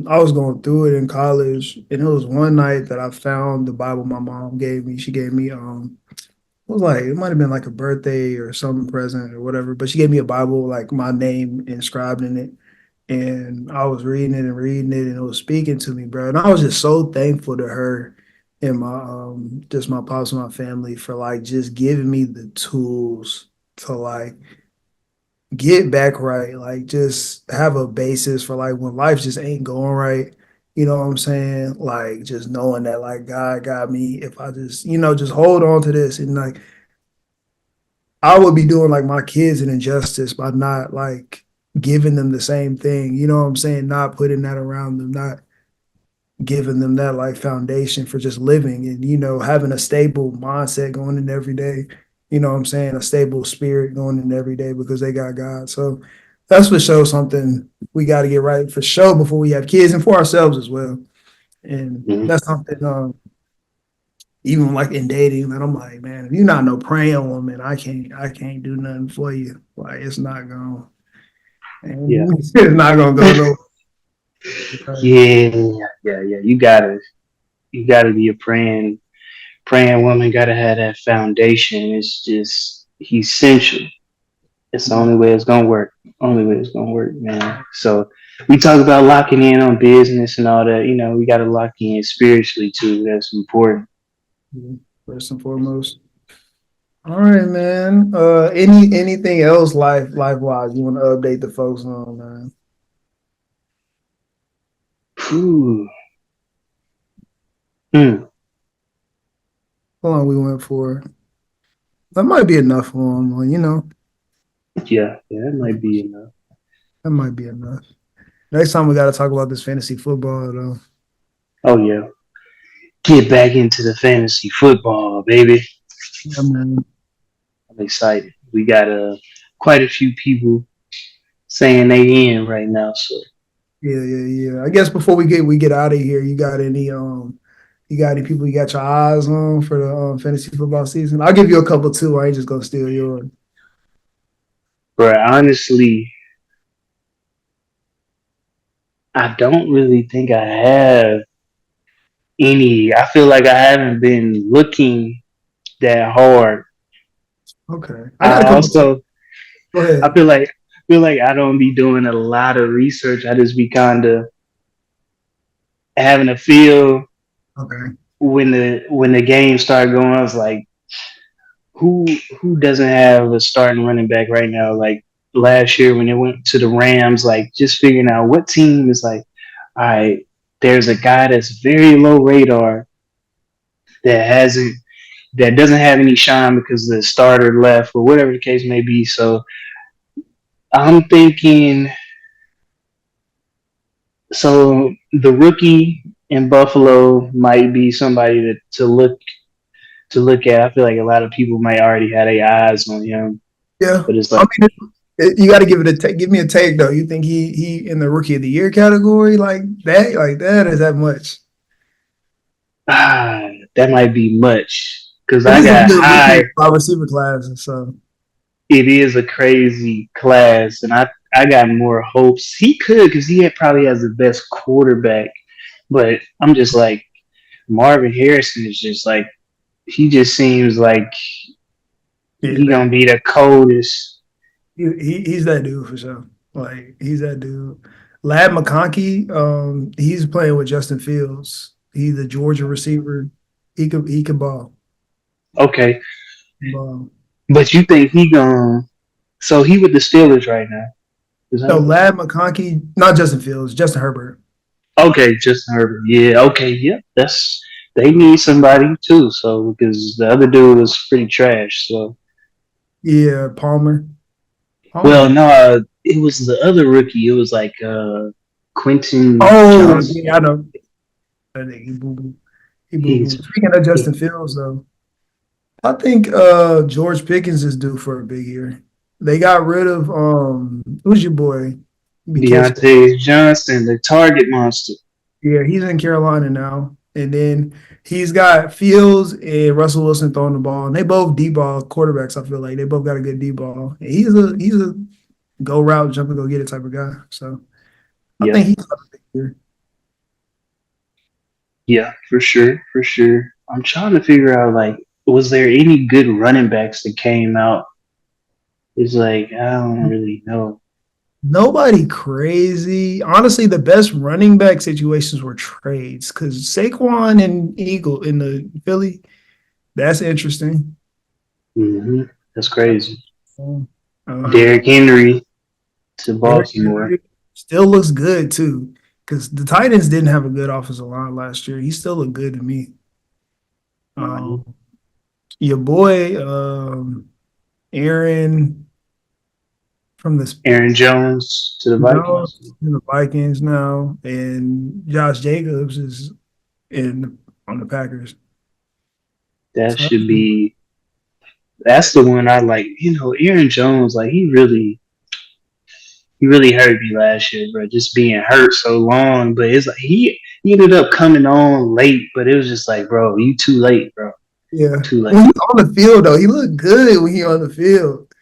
[SPEAKER 2] I was going through it in college, and it was one night that I found the Bible my mom gave me. She gave me it was like it might have been like a birthday or some present or whatever, but she gave me a Bible like my name inscribed in it. And I was reading it, and it was speaking to me, bro. And I was just so thankful to her and my just my pops and my family for like just giving me the tools to like get back right. Like just have a basis for like when life just ain't going right. You know what I'm saying? Like just knowing that like God got me. If I just, just hold on to this and like I would be doing like my kids an injustice by not like giving them the same thing. You know what I'm saying? Not putting that around them, not giving them that like foundation for just living and having a stable mindset going in every day. You know what I'm saying? A stable spirit going in every day because they got God. So that's for sure something we got to get right for sure before we have kids and for ourselves as well. And that's something even like in dating that I'm like, man, if you're not no praying woman, I can't do nothing for you. Like it's not going
[SPEAKER 3] Yeah.
[SPEAKER 2] it's not gonna go no.
[SPEAKER 3] Yeah. You gotta be a praying woman. Gotta have that foundation. It's just essential. It's the only way it's gonna work. Only way it's gonna work, man. So we talk about locking in on business and all that. We gotta lock in spiritually too. That's important.
[SPEAKER 2] First and foremost. All right, man. Anything else life wise you want to update the folks on, man?
[SPEAKER 3] Ooh.
[SPEAKER 2] How long we went for? That might be enough for them,
[SPEAKER 3] Yeah, that might be enough.
[SPEAKER 2] That might be enough. Next time we got to talk about this fantasy football, though.
[SPEAKER 3] Oh yeah, get back into the fantasy football, baby.
[SPEAKER 2] Yeah, man.
[SPEAKER 3] I'm excited. We got quite a few people saying they in right now. So
[SPEAKER 2] Yeah. I guess before we get out of here, you got any people you got your eyes on for the fantasy football season? I'll give you a couple too. I ain't just gonna steal yours.
[SPEAKER 3] but honestly, I don't really think I have any. I feel like I haven't been looking that hard.
[SPEAKER 2] Okay, I got a
[SPEAKER 3] I
[SPEAKER 2] couple.
[SPEAKER 3] also
[SPEAKER 2] Go
[SPEAKER 3] I
[SPEAKER 2] ahead.
[SPEAKER 3] feel like I don't be doing a lot of research. I just be kind of having a feel
[SPEAKER 2] Okay.
[SPEAKER 3] when the game start going. I was like, who doesn't have a starting running back right now? Like last year when it went to the Rams, like just figuring out what team is like, all right, there's a guy that's very low radar that hasn't that doesn't have any shine because the starter left or whatever the case may be. So I'm thinking, so the rookie in Buffalo might be somebody to look at. I feel like a lot of people might already have their eyes on him,
[SPEAKER 2] Yeah,
[SPEAKER 3] but it's
[SPEAKER 2] I
[SPEAKER 3] like,
[SPEAKER 2] mean, you got to give it a take. Give me a take though. You think he in the rookie of the year category like that? Like that is that much?
[SPEAKER 3] that might be much because
[SPEAKER 2] It
[SPEAKER 3] I
[SPEAKER 2] is a
[SPEAKER 3] got
[SPEAKER 2] good
[SPEAKER 3] high.
[SPEAKER 2] rookie wide receiver class, so
[SPEAKER 3] It is a crazy class, and I got more hopes. He could because probably has the best quarterback, but I'm just like Marvin Harrison is just like he just seems like
[SPEAKER 2] yeah,
[SPEAKER 3] he gonna be the coldest.
[SPEAKER 2] he's that dude for sure. Like he's that dude. Lad McConkey, he's playing with Justin Fields. He's the Georgia receiver. He could ball.
[SPEAKER 3] Okay,
[SPEAKER 2] Ball.
[SPEAKER 3] but you think he gonna? So he with the Steelers right now. Is
[SPEAKER 2] So
[SPEAKER 3] that
[SPEAKER 2] Lad McConkey, not Justin Fields, Justin Herbert.
[SPEAKER 3] okay? Justin Herbert. Yeah. Okay. Yeah. That's they need somebody too. So because the other dude was pretty trash. So
[SPEAKER 2] Yeah, Palmer.
[SPEAKER 3] well,
[SPEAKER 2] Palmer.
[SPEAKER 3] no, it was the other rookie. It was like Quentin
[SPEAKER 2] Oh,
[SPEAKER 3] Johnson.
[SPEAKER 2] yeah, I know. I think he boo boo. He boo boo.
[SPEAKER 3] He's
[SPEAKER 2] Speaking of
[SPEAKER 3] he,
[SPEAKER 2] Justin Fields, though, I think George Pickens is due for a big year. They got rid of who's your boy? He be catching.
[SPEAKER 3] Deontay Johnson, the target monster.
[SPEAKER 2] Yeah, he's in Carolina now, and then he's got Fields and Russell Wilson throwing the ball, and they both deep ball quarterbacks. I feel like they both got a good deep ball. And he's a go route, jump and go get it type of guy. So I
[SPEAKER 3] Yeah,
[SPEAKER 2] think he's got a big year.
[SPEAKER 3] yeah, for sure, for sure. I'm trying to figure out like, was there any good running backs that came out? It's like I don't really know.
[SPEAKER 2] Nobody crazy. Honestly, the best running back situations were trades because Saquon and Eagle in the Philly, that's interesting.
[SPEAKER 3] That's crazy.
[SPEAKER 2] Um,
[SPEAKER 3] Derrick Henry. to Baltimore.
[SPEAKER 2] Still looks good too. Because the Titans didn't have a good offensive line last year. He still looked good to me. Your boy, Aaron from the
[SPEAKER 3] Aaron Jones to the Vikings.
[SPEAKER 2] In the Vikings now, and Josh Jacobs is on the Packers.
[SPEAKER 3] That should be. That's the one I like. Aaron Jones, like he really hurt me last year, bro. Just being hurt so long, but it's like he ended up coming on late, but it was just like, bro, you too late, bro.
[SPEAKER 2] Yeah,
[SPEAKER 3] too late.
[SPEAKER 2] When he's on the field though, he looked good when he on the field.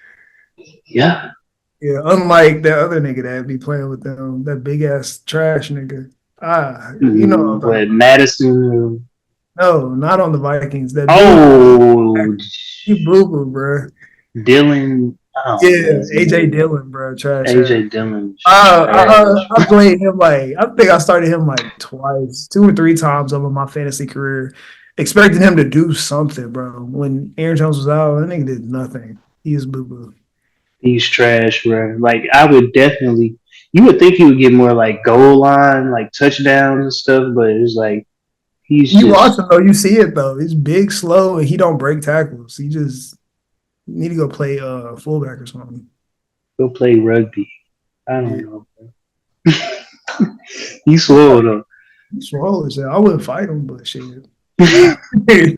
[SPEAKER 3] Yeah.
[SPEAKER 2] Yeah, unlike that other nigga that be playing with them, that big ass trash nigga.
[SPEAKER 3] What, Madison?
[SPEAKER 2] No, not on the Vikings. That he boo boo, bro.
[SPEAKER 3] Dillon. Oh,
[SPEAKER 2] yeah, AJ Dillon, bro. Trash.
[SPEAKER 3] AJ Dillon.
[SPEAKER 2] I played him I think I started him twice, 2 or 3 times over my fantasy career, expecting him to do something, bro. When Aaron Jones was out, that nigga did nothing. He is boo boo.
[SPEAKER 3] He's trash, bro. Like I would definitely. You would think he would get more like goal line, like touchdowns and stuff, but it's like you
[SPEAKER 2] watch him though. You see it though. He's big, slow, and he don't break tackles. He just need to go play fullback or something.
[SPEAKER 3] Go play rugby. I don't know. He's slow though.
[SPEAKER 2] He's slow as hell. I wouldn't fight him, but shit. Definitely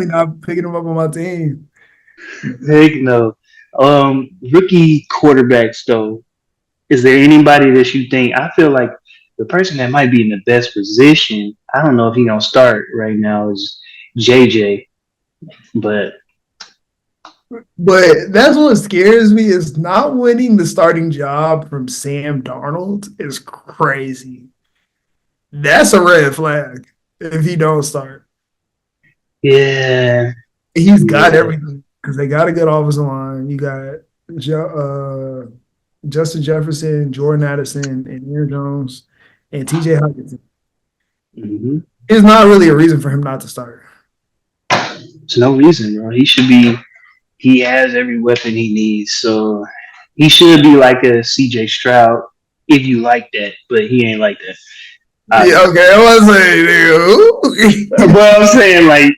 [SPEAKER 2] not picking him up on my team.
[SPEAKER 3] Heck no. Rookie quarterbacks though. Is there anybody that you think? I feel like the person that might be in the best position, I don't know if he's gonna start right now, is JJ. But
[SPEAKER 2] that's what scares me, is not winning the starting job from Sam Darnold is crazy. That's a red flag if he don't start.
[SPEAKER 3] Yeah.
[SPEAKER 2] He's got everything because they got a good offensive line. You got Justin Jefferson, Jordan Addison, and Aaron Jones, and TJ Hockenson.
[SPEAKER 3] Mm-hmm.
[SPEAKER 2] It's not really a reason for him not to start.
[SPEAKER 3] There's no reason, bro. He has every weapon he needs, so he should be like a CJ Stroud if you like that, but he ain't like that.
[SPEAKER 2] Okay, I was saying,
[SPEAKER 3] but I'm saying like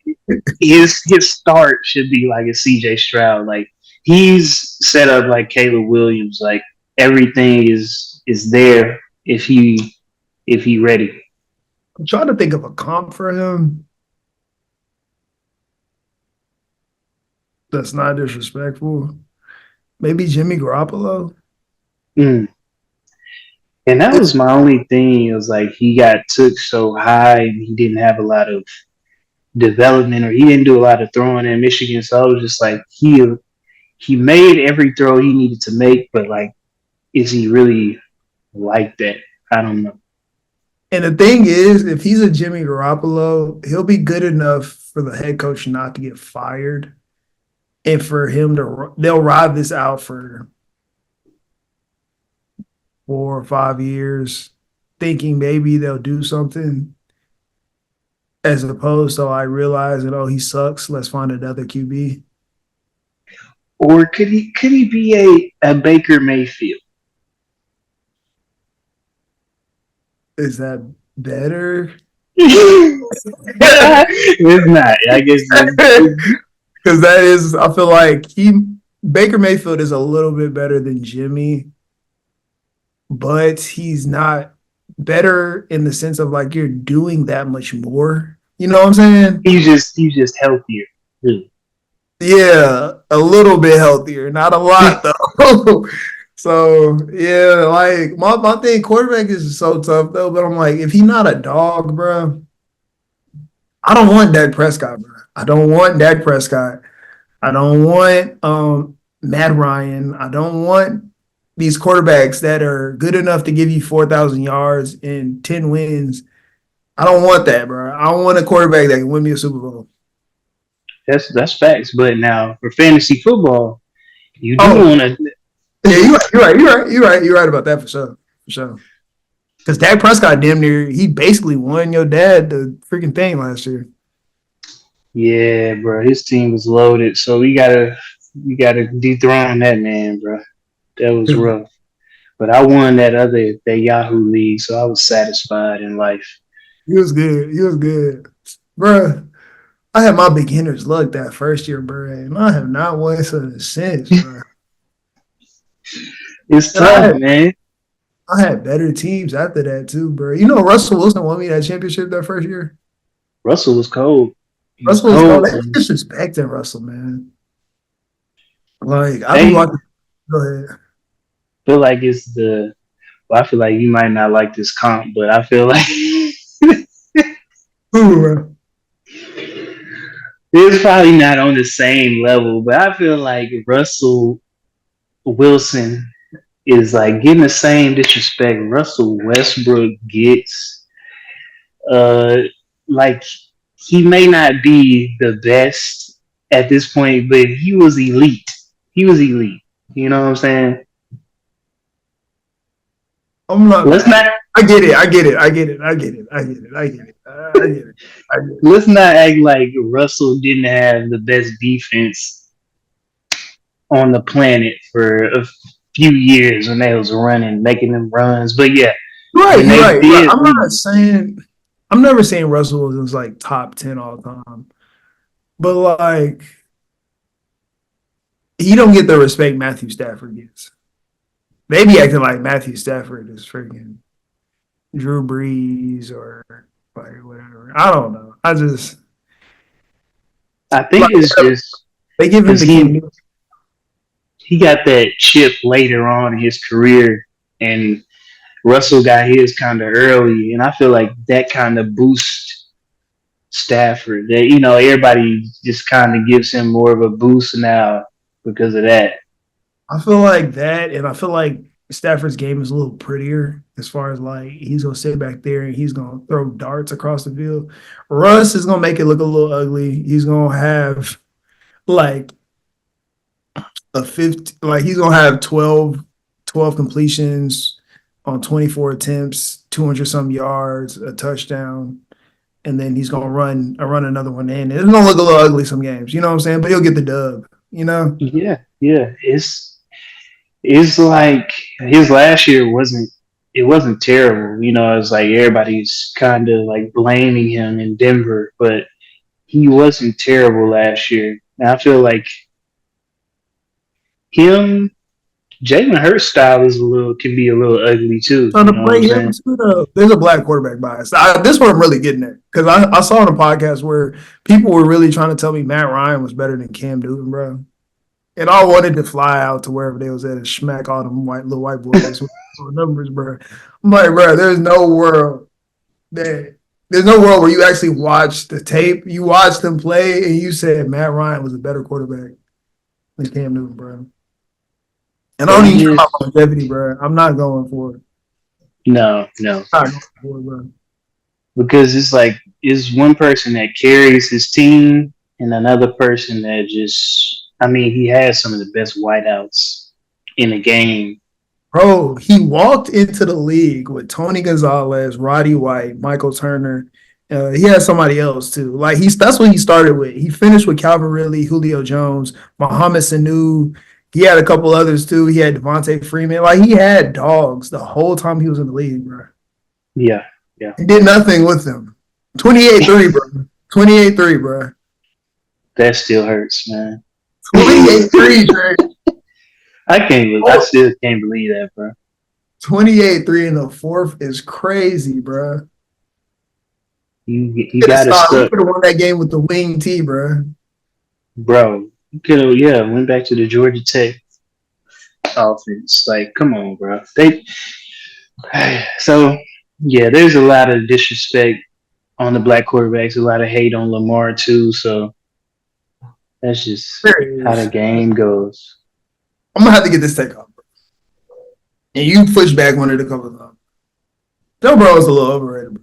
[SPEAKER 3] his start should be like a CJ Stroud. Like he's set up like Caleb Williams. Like everything is there if he ready.
[SPEAKER 2] I'm trying to think of a comp for him that's not disrespectful. Maybe Jimmy Garoppolo.
[SPEAKER 3] And that was my only thing. It was like he got took so high and he didn't have a lot of development, or he didn't do a lot of throwing in Michigan. So I was just like, he made every throw he needed to make, but like, is he really like that? I don't know.
[SPEAKER 2] And the thing is, if he's a Jimmy Garoppolo, he'll be good enough for the head coach not to get fired, and for him they'll ride this out for 4 or 5 years, thinking maybe they'll do something, as opposed to I realize that, he sucks, let's find another QB.
[SPEAKER 3] Or could he be a Baker Mayfield?
[SPEAKER 2] Is that better?
[SPEAKER 3] It's not. I guess
[SPEAKER 2] because I feel like Baker Mayfield is a little bit better than Jimmy, but he's not better in the sense of like you're doing that much more. You know what I'm saying?
[SPEAKER 3] He's just healthier. Really.
[SPEAKER 2] Yeah, a little bit healthier, not a lot though. So yeah, like my thing, quarterback is so tough though. But I'm like, if he's not a dog, bro, I don't want Dak Prescott, bro. I don't want Dak Prescott. I don't want Matt Ryan. I don't want these quarterbacks that are good enough to give you 4,000 yards and 10 wins. I don't want that, bro. I want a quarterback that can win me a Super Bowl.
[SPEAKER 3] That's facts. But now for fantasy football, you do want to.
[SPEAKER 2] Yeah, you're right about that for sure. Because Dak Prescott damn near, he basically won your dad the freaking thing last year.
[SPEAKER 3] Yeah, bro, his team was loaded, so we gotta dethrone that man, bro. That was rough. But I won that Yahoo League, so I was satisfied in life.
[SPEAKER 2] He was good. He was good, bro. I had my beginner's luck that first year, bro, and I have not won since, bro.
[SPEAKER 3] It's
[SPEAKER 2] And
[SPEAKER 3] tough, man.
[SPEAKER 2] I had better teams after that too, bro. You know, Russell Wilson won me that championship that first year.
[SPEAKER 3] Russell was cold.
[SPEAKER 2] Russell was cold. They disrespecting Russell, man. Like I be watching. Go ahead.
[SPEAKER 3] Feel like it's the. Well, I feel like you might not like this comp, but I feel like
[SPEAKER 2] Ooh,
[SPEAKER 3] it's probably not on the same level. But I feel like Russell Wilson is like getting the same disrespect Russell Westbrook gets. Like he may not be the best at this point, but he was elite. He was elite. You know what I'm saying?
[SPEAKER 2] I'm not.
[SPEAKER 3] Let's not.
[SPEAKER 2] I get it. I get it. I get it. I get it. I get it. I get it. I get it. I get it.
[SPEAKER 3] Let's not act like Russell didn't have the best defense on the planet for a few years when they was running, making them runs. But yeah,
[SPEAKER 2] right. I'm not saying. I'm never saying Russell was like top 10 all time, but like he don't get the respect Matthew Stafford gets. They be acting like Matthew Stafford is freaking Drew Brees or like whatever. I don't know. I think
[SPEAKER 3] it's just
[SPEAKER 2] they give him the
[SPEAKER 3] he got that chip later on in his career, and Russell got his kind of early, and I feel like that kind of boosts Stafford. That everybody just kind of gives him more of a boost now because of that.
[SPEAKER 2] I feel like that, and I feel like Stafford's game is a little prettier as far as like he's gonna sit back there and he's gonna throw darts across the field. Russ is gonna make it look a little ugly. He's gonna have like a 50, like he's gonna have 12 completions on 24 attempts, 200 some yards, a touchdown, and then he's gonna run another one in. It's gonna look a little ugly some games, you know what I'm saying? But he'll get the dub, you know?
[SPEAKER 3] Yeah. It's like his last year wasn't terrible. It's like everybody's kind of like blaming him in Denver, but he wasn't terrible last year. And I feel like Jalen Hurts style can be a little ugly too.
[SPEAKER 2] Trying to play him too, though. There's a black quarterback bias. This is what I'm really getting at, because I saw on a podcast where people were really trying to tell me Matt Ryan was better than Cam Newton, bro. And I wanted to fly out to wherever they was at and smack all them little white boys with numbers, bro. I'm like, bro, there's no world where you actually watch the tape, you watch them play, and you said Matt Ryan was a better quarterback than Cam Newton, bro. And I don't even care about longevity, bro. I'm not going for it.
[SPEAKER 3] No.
[SPEAKER 2] I'm not going for it, bro.
[SPEAKER 3] Because it's one person that carries his team and another person that he has some of the best wideouts in the game.
[SPEAKER 2] Bro, he walked into the league with Tony Gonzalez, Roddy White, Michael Turner. He had somebody else too. Like that's what he started with. He finished with Calvin Ridley, Julio Jones, Mohamed Sanu. He had a couple others too. He had Devontae Freeman. Like he had dogs the whole time he was in the league, bro.
[SPEAKER 3] Yeah.
[SPEAKER 2] He did nothing with them. 28-3, bro. 28-3, bro.
[SPEAKER 3] That still hurts, man.
[SPEAKER 2] 28-3, Dre.
[SPEAKER 3] I still can't believe that, bro.
[SPEAKER 2] 28-3 in the fourth is crazy, bro.
[SPEAKER 3] You got to stop.
[SPEAKER 2] You could have won that game with the wing T, bro.
[SPEAKER 3] Bro, you could have, went back to the Georgia Tech offense. Like, come on, bro. So, yeah, there's a lot of disrespect on the black quarterbacks, a lot of hate on Lamar, too. So, that's just how the game goes.
[SPEAKER 2] I'm going to have to get this take off, bro. And you push back one of the couple of times. Joe Burrow is a little overrated, bro.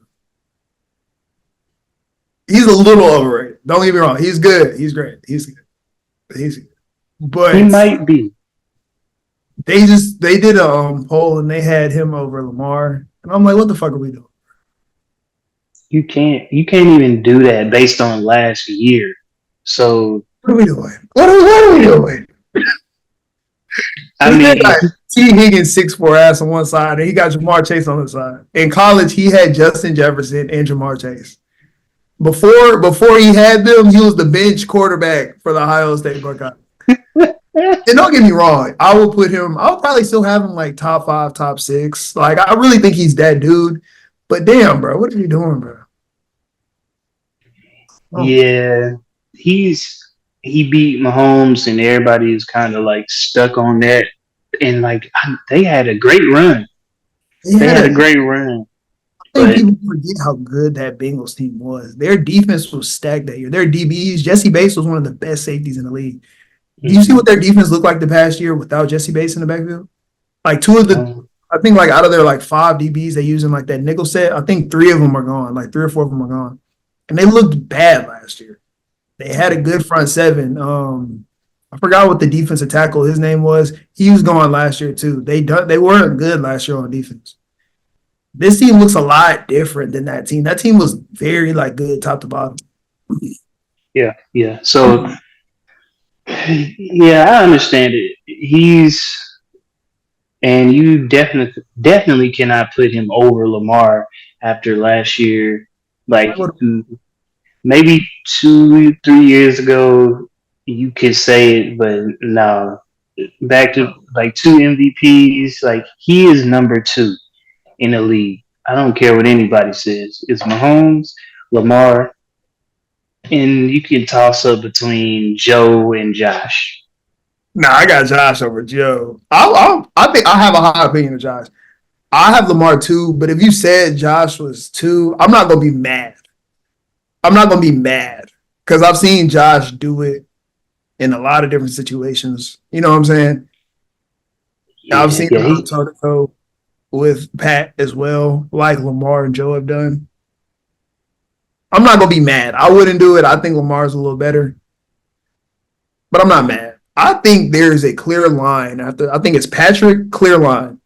[SPEAKER 2] He's a little overrated. Don't get me wrong. He's good. He's great. He's good. But
[SPEAKER 3] he might be.
[SPEAKER 2] They did a poll and they had him over Lamar. And I'm like, what the fuck are we doing?
[SPEAKER 3] You can't even do that based on last year. So
[SPEAKER 2] what are we doing? What are we doing?
[SPEAKER 3] I mean,
[SPEAKER 2] T. Higgins 6'4" ass on one side, and he got Jamar Chase on the side. In college, he had Justin Jefferson and Jamar Chase. Before he had them, he was the bench quarterback for the Ohio State Buckeyes. And don't get me wrong, I will probably still have him like top 5, top 6. Like, I really think he's that dude. But damn, bro, what are you doing, bro? Oh.
[SPEAKER 3] Yeah, he beat Mahomes, and everybody is kind of like stuck on that. And like they had a great run. They had a great run.
[SPEAKER 2] I think people forget how good that Bengals team was. Their defense was stacked that year. Their DBs, Jesse Bates was one of the best safeties in the league. Do you see what their defense looked like the past year without Jesse Bates in the backfield? Like I think like out of their like 5 DBs they use in like that nickel set, I think 3 of them are gone. Like 3 or 4 of them are gone. And they looked bad last year. They had a good front seven. I forgot what the defensive tackle his name was. He was gone last year too. They weren't good last year on defense. This team looks a lot different than that team. That team was very like good top to bottom.
[SPEAKER 3] Yeah. So yeah, I understand it. You definitely cannot put him over Lamar after last year. Like maybe 2-3 years ago, you could say it, but no. Back to like 2 MVPs, like he is number 2 in the league. I don't care what anybody says. It's Mahomes, Lamar, and you can toss up between Joe and Josh.
[SPEAKER 2] Nah, I got Josh over Joe. I think I have a high opinion of Josh. I have Lamar 2, but if you said Josh was 2, I'm not gonna be mad. Because I've seen Josh do it in a lot of different situations. You know what I'm saying? Yeah, I've seen him toe with Pat as well, like Lamar and Joe have done. I'm not gonna be mad. I wouldn't do it. I think Lamar's a little better, but I'm not mad. I think there is a clear line after. I think it's Patrick, clear line,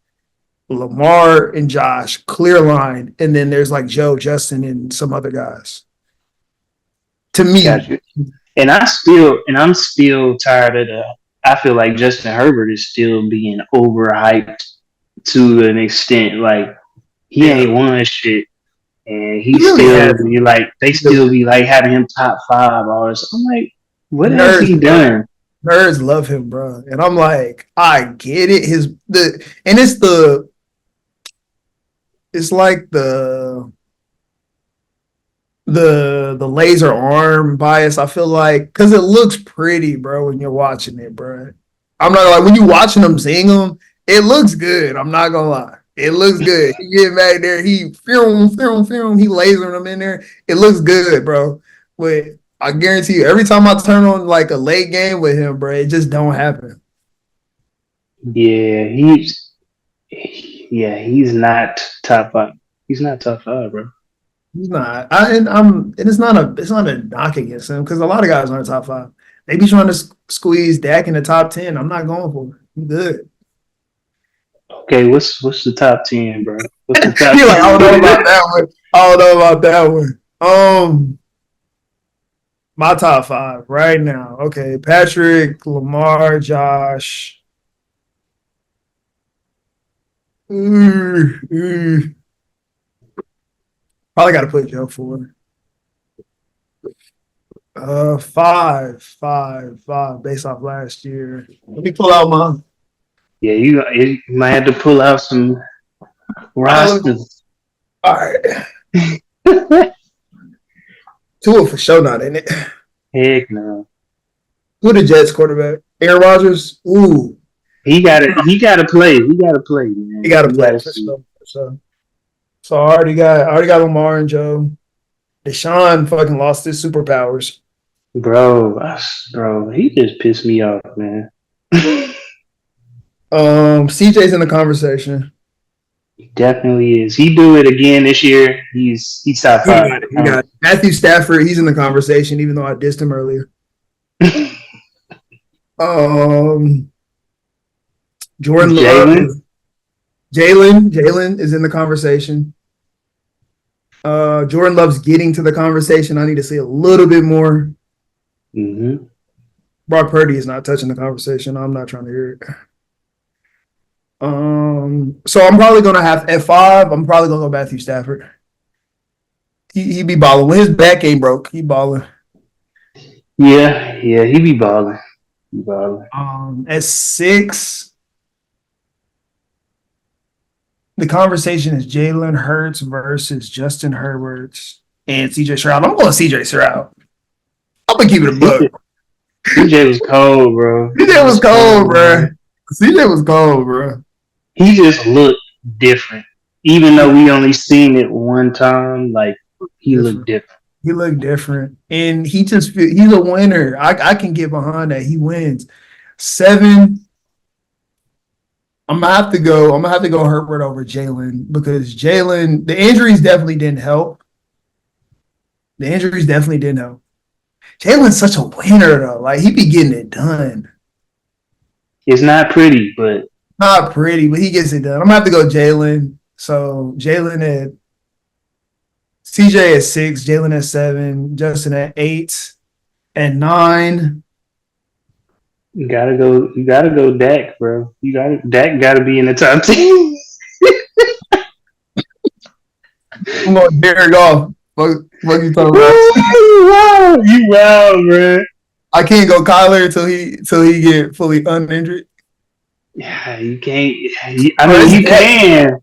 [SPEAKER 2] Lamar and Josh, clear line, and then there's like Joe, Justin, and some other guys. To me,
[SPEAKER 3] gotcha. And I'm still tired of the. I feel like Justin Herbert is still being overhyped to an extent. Like he ain't won shit, and he still be like they still be like having him top 5 or something. I'm like, what has he done?
[SPEAKER 2] Nerds love him, bro, and I'm like, I get it. It's like the laser arm bias. I feel like because it looks pretty, bro, when you're watching it, bro. I'm not like when you watching them sing them, it looks good. I'm not gonna lie, it looks good. He get back there, he film, he lasering them in there. It looks good, bro. But I guarantee you, every time I turn on like a late game with him, bro, it just don't happen.
[SPEAKER 3] Yeah, he's not top 5. He's not top 5, bro.
[SPEAKER 2] He's not. It's not a knock against him because a lot of guys aren't top 5. They be trying to squeeze Dak in the top 10. I'm not going for it. I'm good.
[SPEAKER 3] Okay, what's the top 10, bro? What's the top?
[SPEAKER 2] You're like, I don't know about that one. My top 5 right now. Okay, Patrick, Lamar, Josh. Probably got to put Joe 4. 5 based off last year. Let me pull out my.
[SPEAKER 3] Yeah, you might have to pull out some rosters.
[SPEAKER 2] All right. 2 for sure not in it.
[SPEAKER 3] Heck no.
[SPEAKER 2] Who the Jets quarterback? Aaron Rodgers? Ooh.
[SPEAKER 3] He gotta play. Man.
[SPEAKER 2] He gotta play. So I already got Lamar and Joe. Deshaun fucking lost his superpowers.
[SPEAKER 3] Bro, he just pissed me off, man.
[SPEAKER 2] CJ's in the conversation.
[SPEAKER 3] He definitely is. He do it again this year. He's top 5.
[SPEAKER 2] He got it. Matthew Stafford. He's in the conversation, even though I dissed him earlier. Jordan Love. Jalen is in the conversation. Jordan Love's getting to the conversation. I need to see a little bit more.
[SPEAKER 3] Mm-hmm.
[SPEAKER 2] Brock Purdy is not touching the conversation. I'm not trying to hear it. So I'm probably gonna have at 5. I'm probably gonna go Matthew Stafford. He be balling when his back ain't broke. He balling.
[SPEAKER 3] Yeah, he be balling. He balling.
[SPEAKER 2] At 6, the conversation is Jalen Hurts versus Justin Herbert and CJ Stroud. I'm going CJ Stroud. I'm gonna keep it a book.
[SPEAKER 3] CJ was cold, bro.
[SPEAKER 2] CJ was cold, bro. CJ was cold, bro.
[SPEAKER 3] He just looked different, even though we only seen it one time. Like he looked different.
[SPEAKER 2] He looked different, and he's a winner. I can get behind that. He wins. 7. I'm gonna have to go Herbert over Jalen because Jalen, the injuries definitely didn't help. Jalen's such a winner though. Like he be getting it done.
[SPEAKER 3] It's not pretty, but
[SPEAKER 2] Not pretty, but he gets it done. I'm gonna have to go Jalen. So Jalen at CJ at 6, Jalen at 7, Justin at 8, and 9.
[SPEAKER 3] you gotta go Dak, bro. Dak gotta be in the top 10.
[SPEAKER 2] I'm going Jared Goff. What you talking about?
[SPEAKER 3] You wild, bro.
[SPEAKER 2] I can't go Kyler till he get fully uninjured.
[SPEAKER 3] Yeah, you can't. I mean, you can.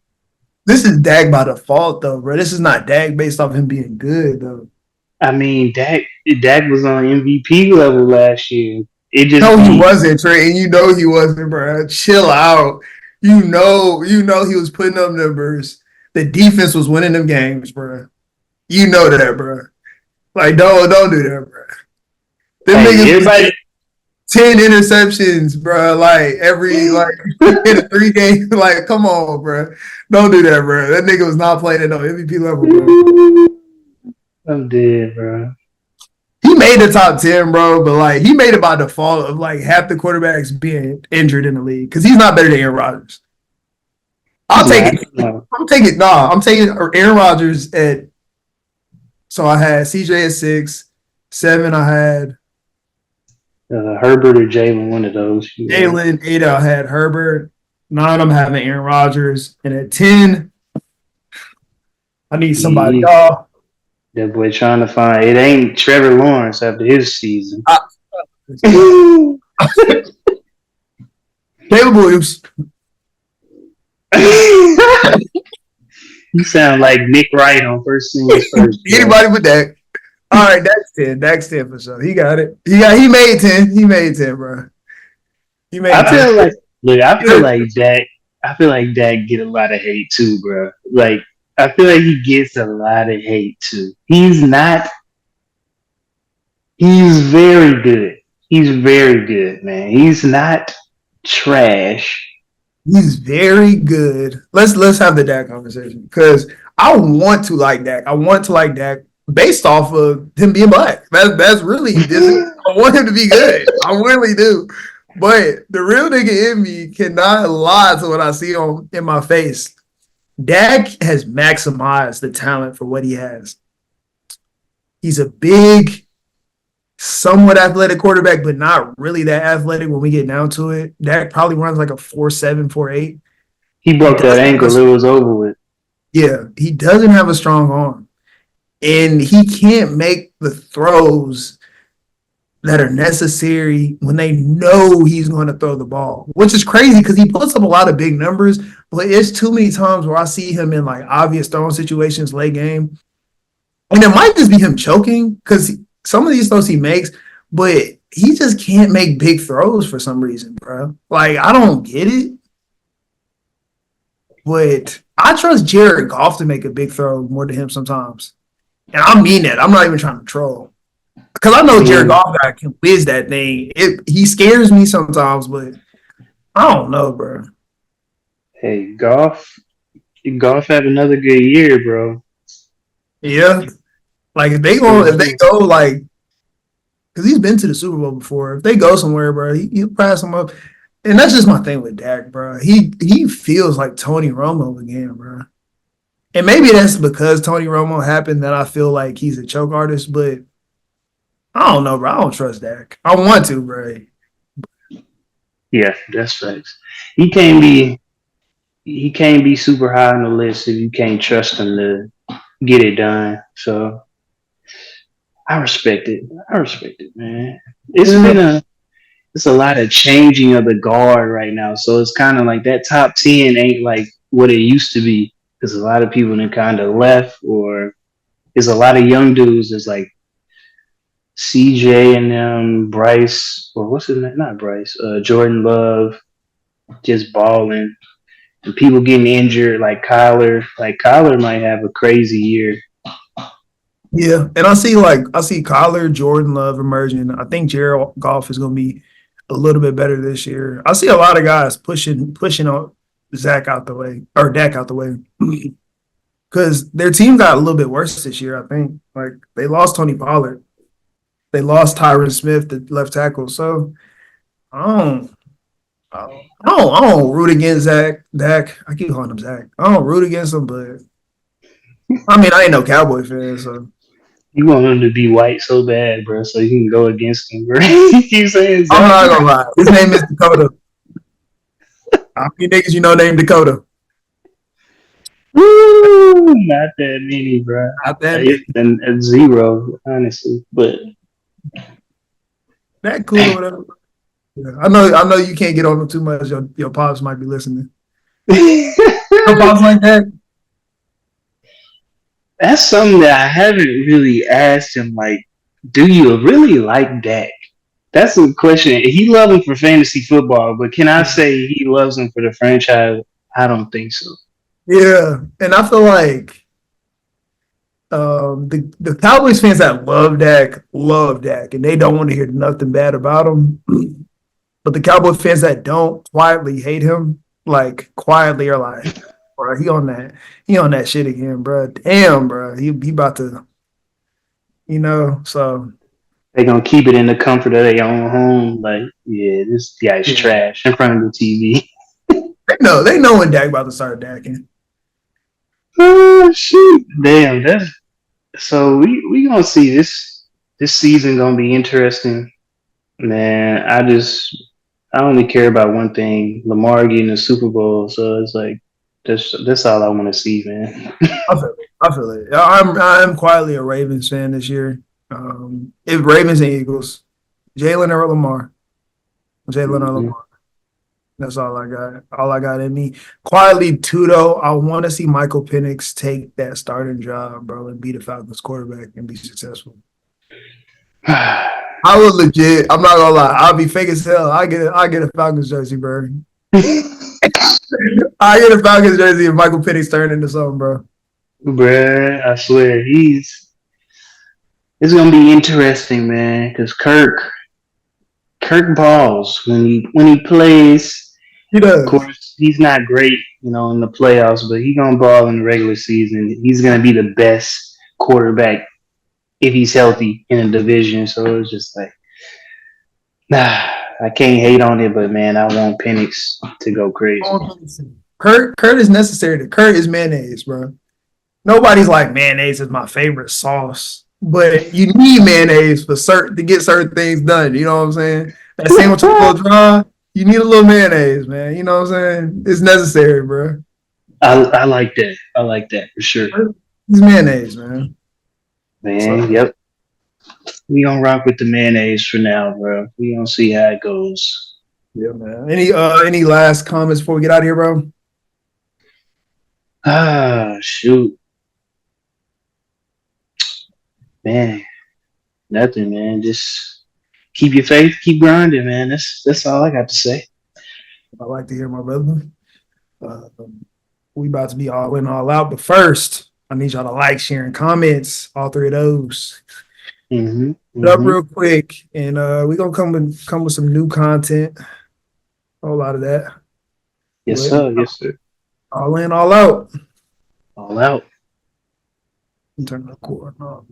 [SPEAKER 2] This is Dak by default, though, bro. This is not Dak based off him being good, though.
[SPEAKER 3] I mean, Dak was on MVP level last year. It just
[SPEAKER 2] No, he wasn't, Trey, and you know he wasn't, bro. Chill out. You know he was putting up numbers. The defense was winning them games, bro. You know that, bro. Like, don't do that, bro. Them niggas
[SPEAKER 3] everybody
[SPEAKER 2] 10 interceptions, bro. Like every in a 3 game. Like, come on, bro. Don't do that, bro. That nigga was not playing at no MVP level, bro.
[SPEAKER 3] I'm dead, bro.
[SPEAKER 2] He made the top 10, bro, but like he made it by default of like half the quarterbacks being injured in the league because he's not better than Aaron Rodgers. I'm taking Aaron Rodgers at. So I had CJ at 6, 7. I had
[SPEAKER 3] Herbert or Jalen, one of those.
[SPEAKER 2] Jalen. 8. I had Herbert. 9. I'm having Aaron Rodgers, and at 10, I need somebody. Y'all.
[SPEAKER 3] That boy trying to find it ain't Trevor Lawrence after his season.
[SPEAKER 2] Caleb Williams.
[SPEAKER 3] You sound like Nick Wright on First Things First.
[SPEAKER 2] Anybody with that? All right, that's 10. That's 10 for sure. He got it. He made 10. He made 10, bro. He made.
[SPEAKER 3] I feel like Dak get a lot of hate too, bro. Like I feel like he gets a lot of hate too. He's very good. He's very good, man. He's not trash.
[SPEAKER 2] He's very good. Let's have the Dak conversation because I want to like Dak. I want to like Dak based off of him being black. That's really I want him to be good. I really do. But the real nigga in me cannot lie to what I see in my face. Dak has maximized the talent for what he has. He's a big, somewhat athletic quarterback, but not really that athletic when we get down to it. Dak probably runs like a 4.7, 4.8.
[SPEAKER 3] He broke that ankle. It was over with.
[SPEAKER 2] Yeah, he doesn't have a strong arm. And he can't make the throws that are necessary when they know he's going to throw the ball, which is crazy because he puts up a lot of big numbers, but it's too many times where I see him in like obvious throwing situations late game. And it might just be him choking because some of these throws he makes, but he just can't make big throws for some reason, bro. Like, I don't get it. But I trust Jared Goff to make a big throw more than him sometimes. And I mean that. I'm not even trying to troll. Because I know Jared Goff guy can whiz that thing. He scares me sometimes, but I don't know, bro.
[SPEAKER 3] Hey, Goff had another good year, bro.
[SPEAKER 2] Yeah. Like, if they go, like, because he's been to the Super Bowl before. If they go somewhere, bro, he'll pass them up. And that's just my thing with Dak, bro. He feels like Tony Romo again, bro. And maybe that's because Tony Romo happened that I feel like he's a choke artist, but I don't know, bro. I don't trust Dak. I want to, bro.
[SPEAKER 3] Yeah, that's facts. He can't be he can't be super high on the list if you can't trust him to get it done. So I respect it. I respect it, man. It's been it's a lot of changing of the guard right now. So it's kind of like that top 10 ain't like what it used to be because a lot of people have kind of left, or there's a lot of young dudes that's like CJ and Bryce, or what's his name? Not Bryce, Jordan Love, just balling. And people getting injured, like Kyler. Like Kyler might have a crazy year.
[SPEAKER 2] Yeah, and I see Kyler, Jordan Love emerging. I think Jared Goff is going to be a little bit better this year. I see a lot of guys pushing on Zach out the way or Dak out the way because their team got a little bit worse this year. I think like they lost Tony Pollard, they lost Tyron Smith, the left tackle. So I don't root against Dak. I keep calling him Zach. I don't root against him, but I mean I ain't no Cowboy fan, so.
[SPEAKER 3] You want him to be white so bad, bro, so you can go against him, bro. You keep saying Zach.
[SPEAKER 2] I'm not gonna lie. His name is Dakota. How many niggas you know named Dakota?
[SPEAKER 3] Woo, not that many, bro.
[SPEAKER 2] Not that many.
[SPEAKER 3] And a zero, honestly. But
[SPEAKER 2] that cool or whatever. Yeah, I know you can't get on them too much. Your pops might be listening. Your pops like that?
[SPEAKER 3] That's something that I haven't really asked him. Like, do you really like Dak? That's a question. He loves him for fantasy football, but can I say he loves him for the franchise? I don't think so.
[SPEAKER 2] Yeah, and I feel like the Cowboys fans that love Dak, and they don't want to hear nothing bad about him. But the Cowboy fans that don't quietly hate him, like quietly are like, bro, he on that shit again, bro. Damn, bro, he about to, So
[SPEAKER 3] They're gonna keep it in the comfort of their own home. Like, yeah, this guy's trash in front of the TV.
[SPEAKER 2] they know when Dak about to start dacking.
[SPEAKER 3] Oh shoot! Damn, that's so we gonna see this season gonna be interesting, man. I only care about one thing: Lamar getting the Super Bowl. So it's like that's all I want to see, man.
[SPEAKER 2] I feel it. I'm quietly a Ravens fan this year. If Ravens and Eagles, Jalen or Lamar, That's all I got. All I got in me. Quietly, too, though, I want to see Michael Penix take that starting job, bro, and be the Falcons quarterback and be successful. I would legit. I'm not gonna lie. I'll be fake as hell. I get a Falcons jersey, bro. I get a Falcons jersey if Michael Penix turned into something, bro.
[SPEAKER 3] Bruh, I swear it's gonna be interesting, man. Because Kirk balls when he plays.
[SPEAKER 2] He does.
[SPEAKER 3] Of course, he's not great, in the playoffs, but he's gonna ball in the regular season. He's gonna be the best quarterback if he's healthy in a division. So it's just like, I can't hate on it, but man, I want Penix to go crazy.
[SPEAKER 2] Kurt is necessary. Kurt is mayonnaise, bro. Nobody's like mayonnaise is my favorite sauce, but you need mayonnaise to get certain things done. You know what I'm saying? That sandwich a little dry. You need a little mayonnaise, man. You know what I'm saying? It's necessary, bro.
[SPEAKER 3] I like that. I like that for sure.
[SPEAKER 2] It's mayonnaise, man.
[SPEAKER 3] Yep. We gonna rock with the mayonnaise for now, bro. We gonna see how it goes.
[SPEAKER 2] Yeah, man. Any last comments before we get out of here, bro?
[SPEAKER 3] Shoot. Man. Nothing, man. Just keep your faith, keep grinding, man. That's all I got to say.
[SPEAKER 2] I like to hear my brother. We about to be all in, all out, but first, I need y'all to like, share, and comments. All three of those. Put up real quick, and we're gonna come with some new content. A whole lot of that.
[SPEAKER 3] Yes, sir. Yes, sir.
[SPEAKER 2] All in, all out.
[SPEAKER 3] All out.
[SPEAKER 2] Turn the cord on.